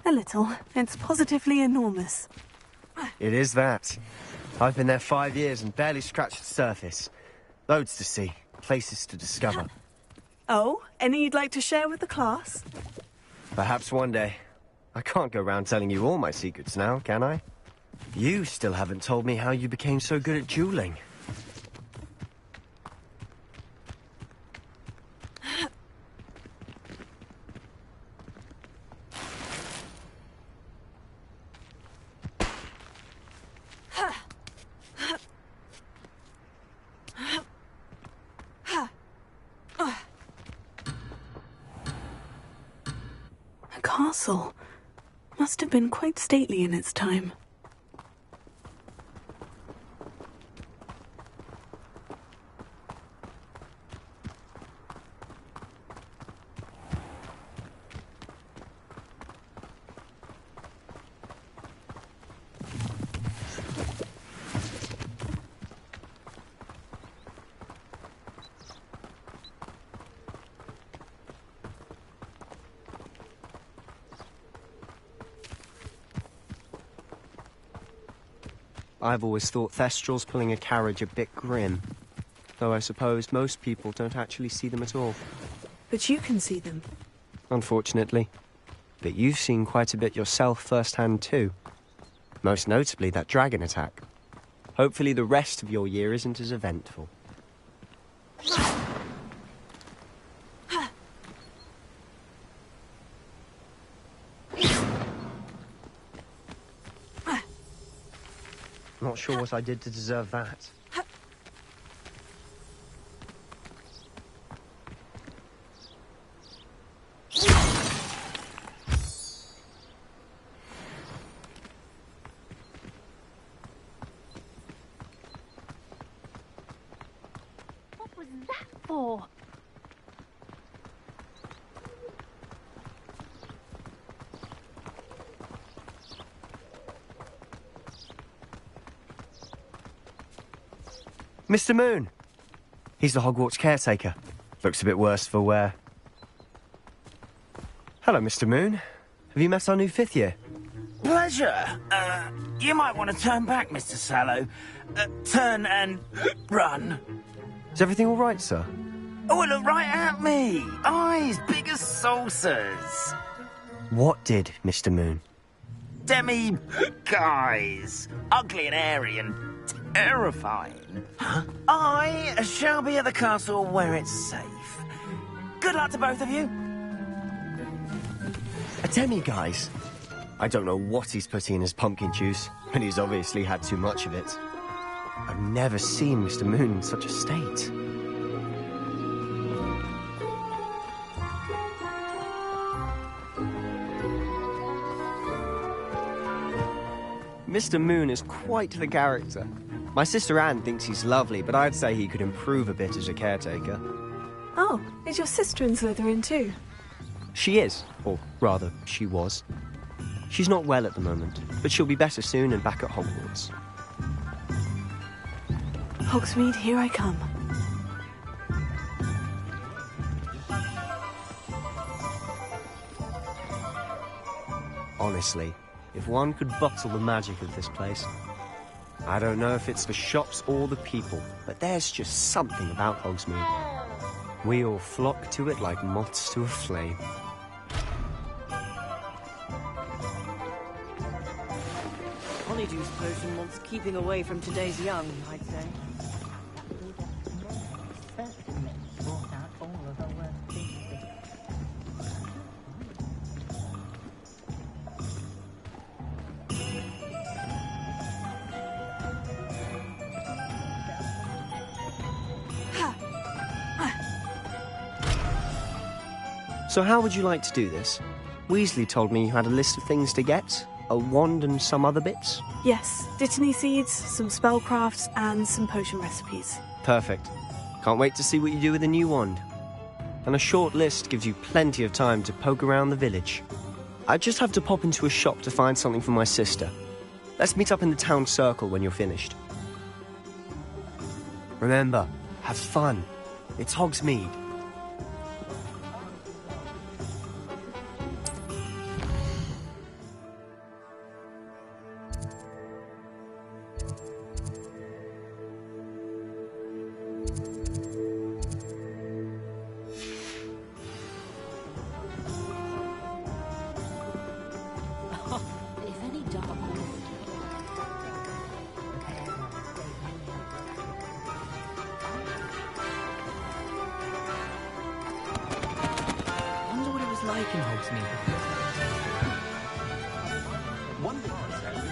A little. It's positively enormous.
It is that. I've been there 5 years and barely scratched the surface. Loads to see, places to discover.
Oh, any you'd like to share with the class?
Perhaps one day. I can't go round telling you all my secrets now, can I? You still haven't told me how you became so good at dueling.
A castle. Must have been quite stately in its time.
I've always thought Thestrals pulling a carriage a bit grim. Though I suppose most people don't actually see them at all.
But you can see them.
Unfortunately. But you've seen quite a bit yourself firsthand too. Most notably that dragon attack. Hopefully the rest of your year isn't as eventful. Not sure what I did to deserve that.
What was that for?
Mr. Moon! He's the Hogwarts caretaker. Looks a bit worse for wear. Hello, Mr. Moon. Have you met our new 5th year?
Pleasure. You might want to turn back, Mr. Sallow. Turn and run.
Is everything all right, sir?
Oh, look right at me. Eyes big as saucers.
What did, Mr. Moon?
Demi-guys. Ugly and airy and terrifying. I shall be at the castle where it's safe. Good luck to both of you.
A demi-guise? I don't know what he's putting in his pumpkin juice, but he's obviously had too much of it. I've never seen Mr. Moon in such a state. Mr. Moon is quite the character. My sister Anne thinks he's lovely, but I'd say he could improve a bit as a caretaker.
Oh, is your sister in Slytherin too?
She is, or rather, she was. She's not well at the moment, but she'll be better soon and back at Hogwarts.
Hogsmeade, here I come.
Honestly, if one could bottle the magic of this place. I don't know if it's the shops or the people, but there's just something about Hogsmeade. We all flock to it like moths to a flame.
Honeydew's potion wants keeping away from today's young, I'd say.
So how would you like to do this? Weasley told me you had a list of things to get, a wand and some other bits.
Yes, dittany seeds, some spellcrafts, and some potion recipes.
Perfect. Can't wait to see what you do with the new wand. And a short list gives you plenty of time to poke around the village. I just have to pop into a shop to find something for my sister. Let's meet up in the town circle when you're finished. Remember, have fun. It's Hogsmeade.
like in Hogsmeade?
One thing I tell you.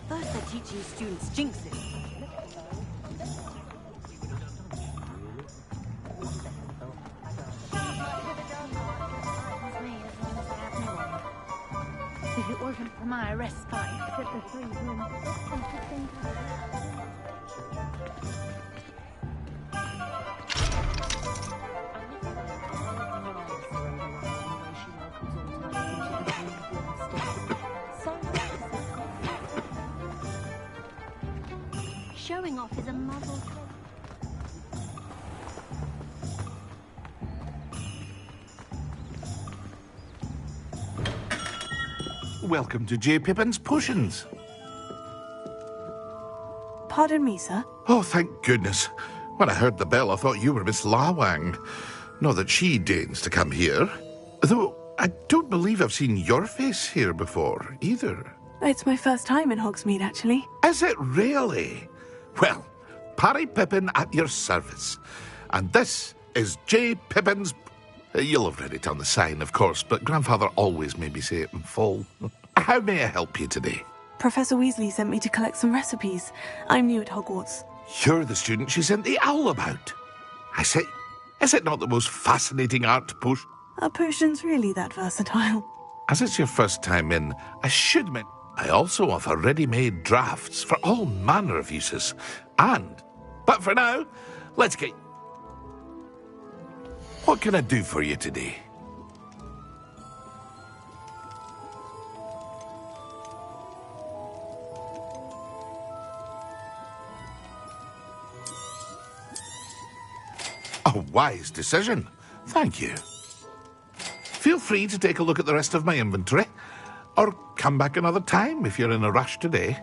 First they're teaching students jinxes.
If it wasn't for my respite,
Showing off is a muzzle.
Welcome to J. Pippin's Potions.
Pardon me, sir.
Oh, thank goodness. When I heard the bell, I thought you were Miss Lawang. Not that she deigns to come here. Though, I don't believe I've seen your face here before, either.
It's my first time in Hogsmeade, actually.
Is it really? Well, Parry Pippin at your service. And this is J. Pippin's... You'll have read it on the sign, of course, but Grandfather always made me say it in full. How may I help you today?
Professor Weasley sent me to collect some recipes. I'm new at Hogwarts.
You're the student she sent the owl about. I say, is it not the most fascinating art to push?
Are potions really that versatile?
As it's your first time in, I should mention, I also offer ready-made drafts for all manner of uses. But for now, let's get... What can I do for you today? A wise decision. Thank you. Feel free to take a look at the rest of my inventory, or come back another time if you're in a rush today.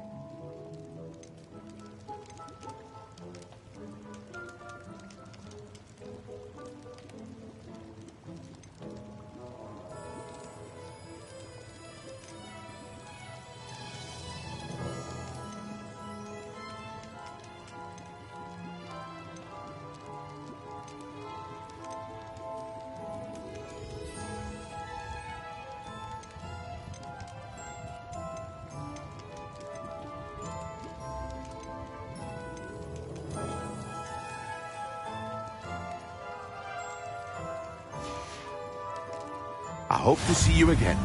I hope to see you again.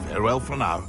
Farewell for now.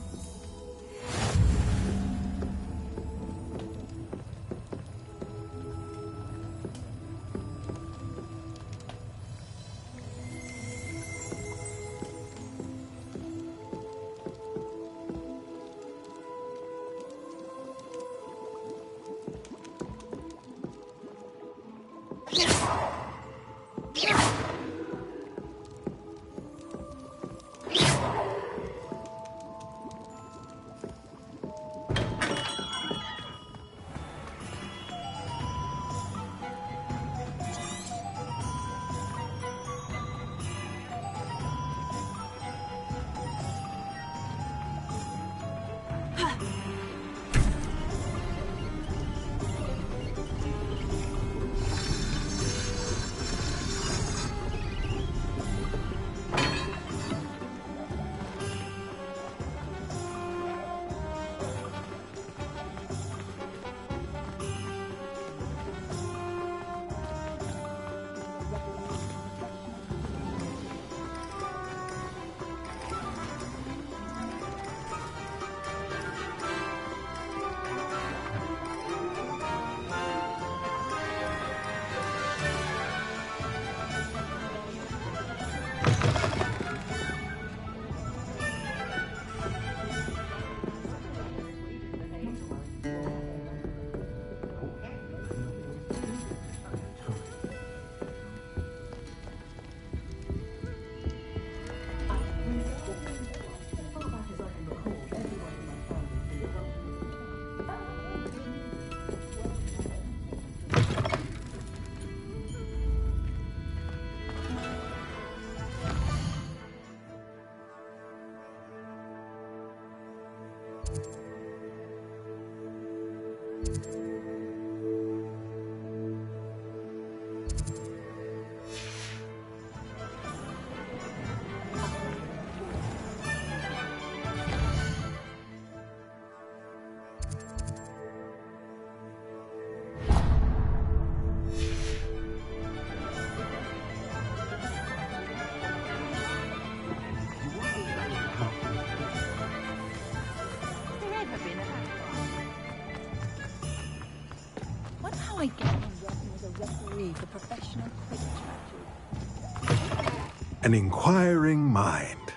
an inquiring mind.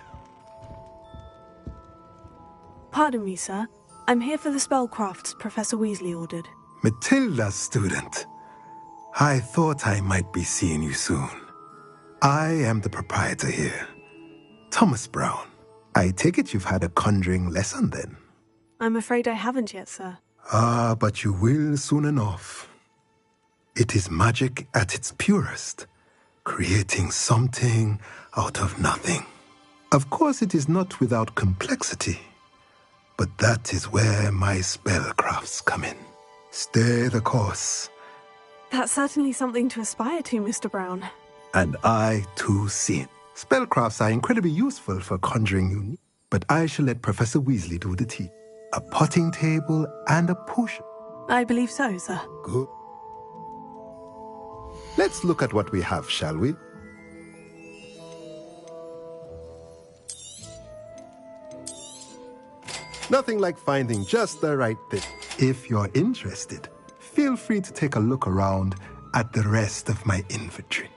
Pardon me, sir. I'm here for the spellcrafts Professor Weasley ordered.
Matilda's student. I thought I might be seeing you soon. I am the proprietor here, Thomas Brown. I take it you've had a conjuring lesson then?
I'm afraid I haven't yet, sir.
Ah, but you will soon enough. It is magic at its purest, creating something out of nothing. Of course, it is not without complexity, but that is where my spellcrafts come in. Stay the course.
That's certainly something to aspire to, Mr. Brown.
And I, too, see it. Spellcrafts are incredibly useful for conjuring you, but I shall let Professor Weasley do the tea. A potting table and a potion.
I believe so, sir.
Good. Let's look at what we have, shall we? Nothing like finding just the right thing. If you're interested, feel free to take a look around at the rest of my inventory.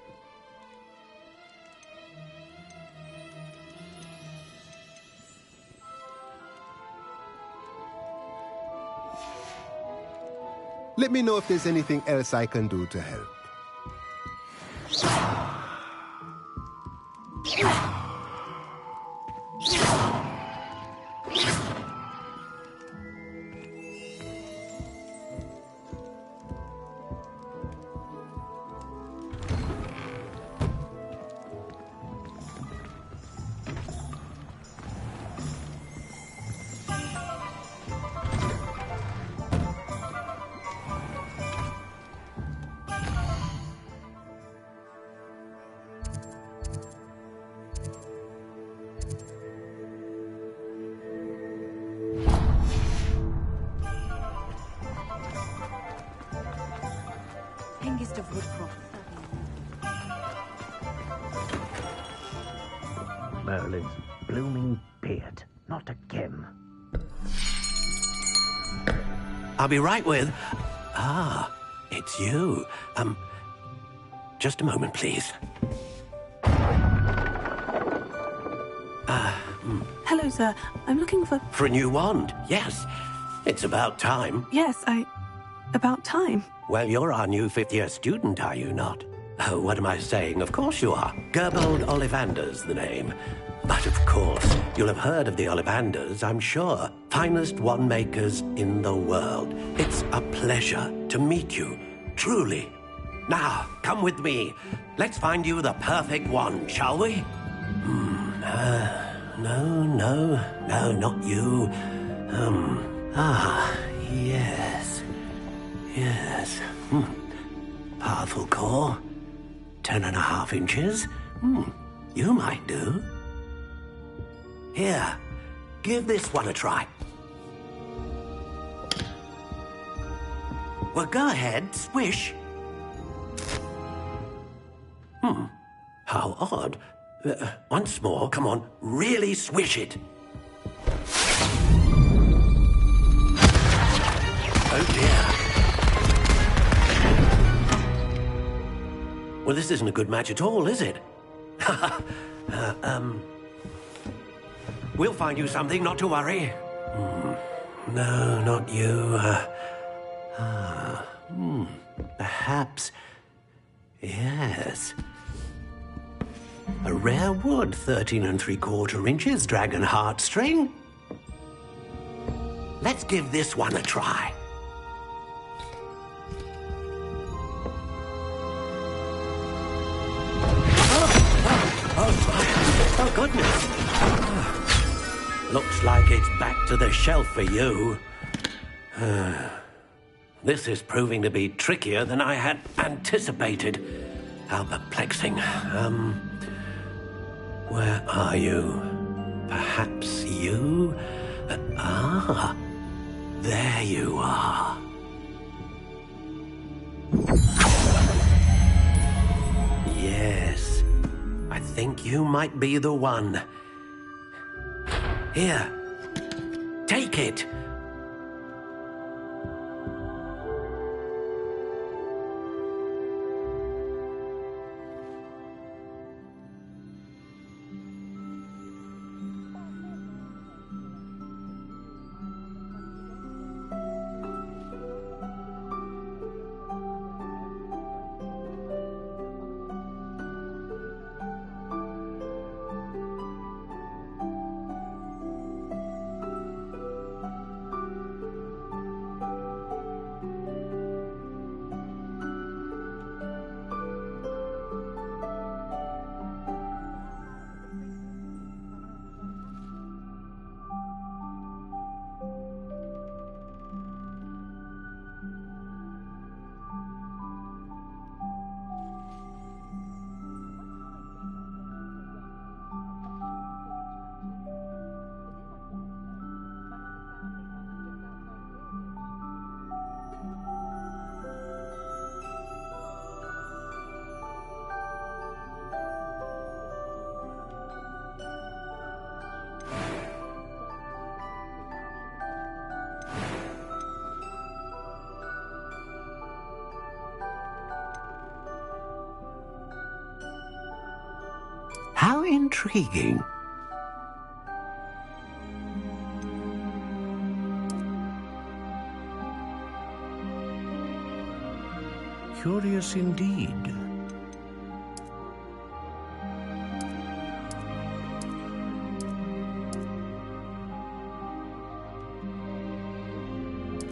Let me know if there's anything else I can do to help.
Hengist of Woodcroft.
Merlin's blooming beard. Not again.
I'll be right with... Ah, it's you. Just a moment, please.
Hello, sir. I'm looking for...
For a new wand, yes. It's about time.
Yes, About time.
Well, you're our new fifth-year student, are you not? Oh, what am I saying? Of course you are. Gerbold Ollivander's the name. But of course, you'll have heard of the Ollivanders, I'm sure. Finest wand makers in the world. It's a pleasure to meet you, truly. Now, come with me. Let's find you the perfect wand, shall we? No, not you. Yes. Powerful core. 10.5 inches. You might do. Here, give this one a try. Well, go ahead, swish. How odd. Once more, come on, really swish it. Oh dear. Well, this isn't a good match at all, is it? We'll find you something, not to worry. No, not you. Perhaps... Yes. A rare wood, 13 3/4 inches, dragon heartstring. Let's give this one a try. Oh, goodness. Looks like it's back to the shelf for you. This is proving to be trickier than I had anticipated. How perplexing. Where are you? Perhaps you? There you are. Yes. I think you might be the one. Here. Take it. How intriguing. Curious indeed.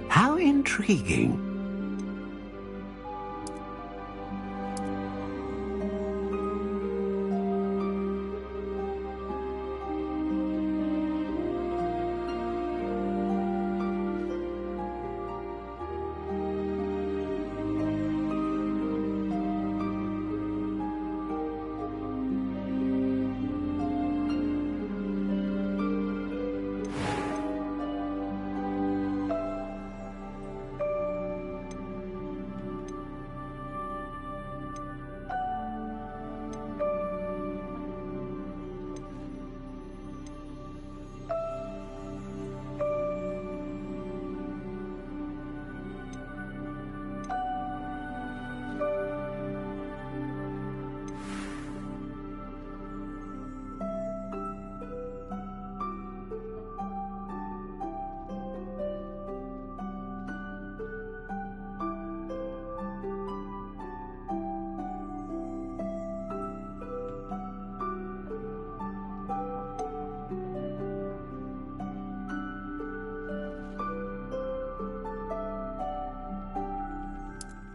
How intriguing.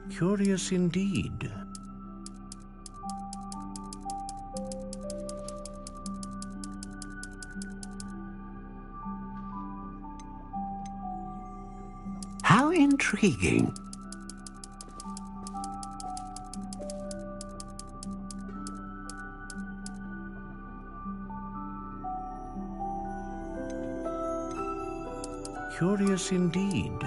Curious indeed. How intriguing. Curious indeed.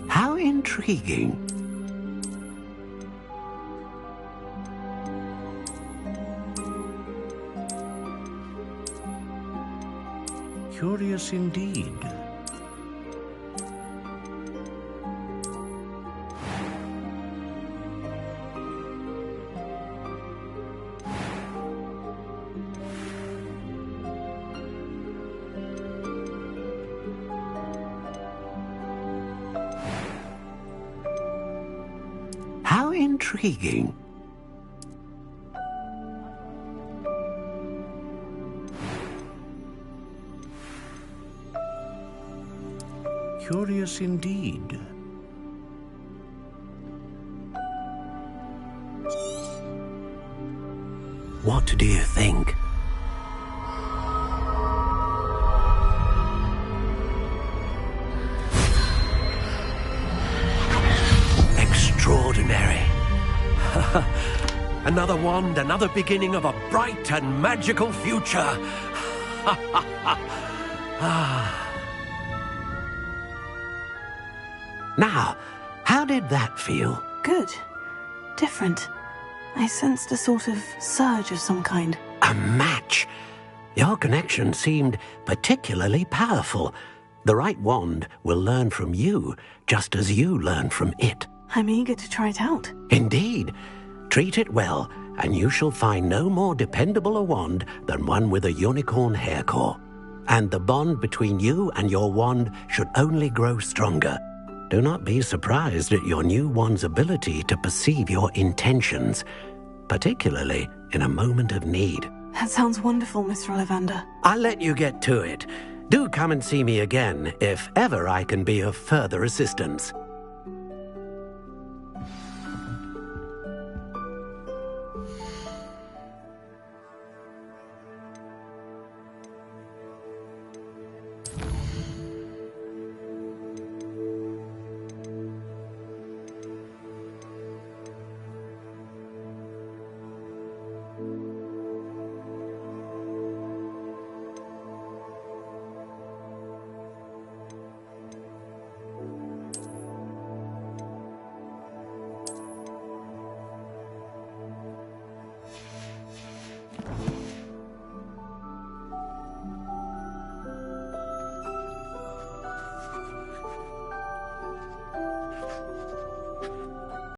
How intriguing. Curious indeed. How intriguing. Curious indeed. What do you think? Extraordinary. Another wand, another beginning of a bright and magical future. Now, how did that feel?
Good. Different. I sensed a sort of surge of some kind.
A match. Your connection seemed particularly powerful. The right wand will learn from you, just as you learn from it.
I'm eager to try it out.
Indeed. Treat it well, and you shall find no more dependable a wand than one with a unicorn hair core. And the bond between you and your wand should only grow stronger. Do not be surprised at your new wand's ability to perceive your intentions, particularly in a moment of need.
That sounds wonderful, Mr. Ollivander.
I'll let you get to it. Do come and see me again if ever I can be of further assistance.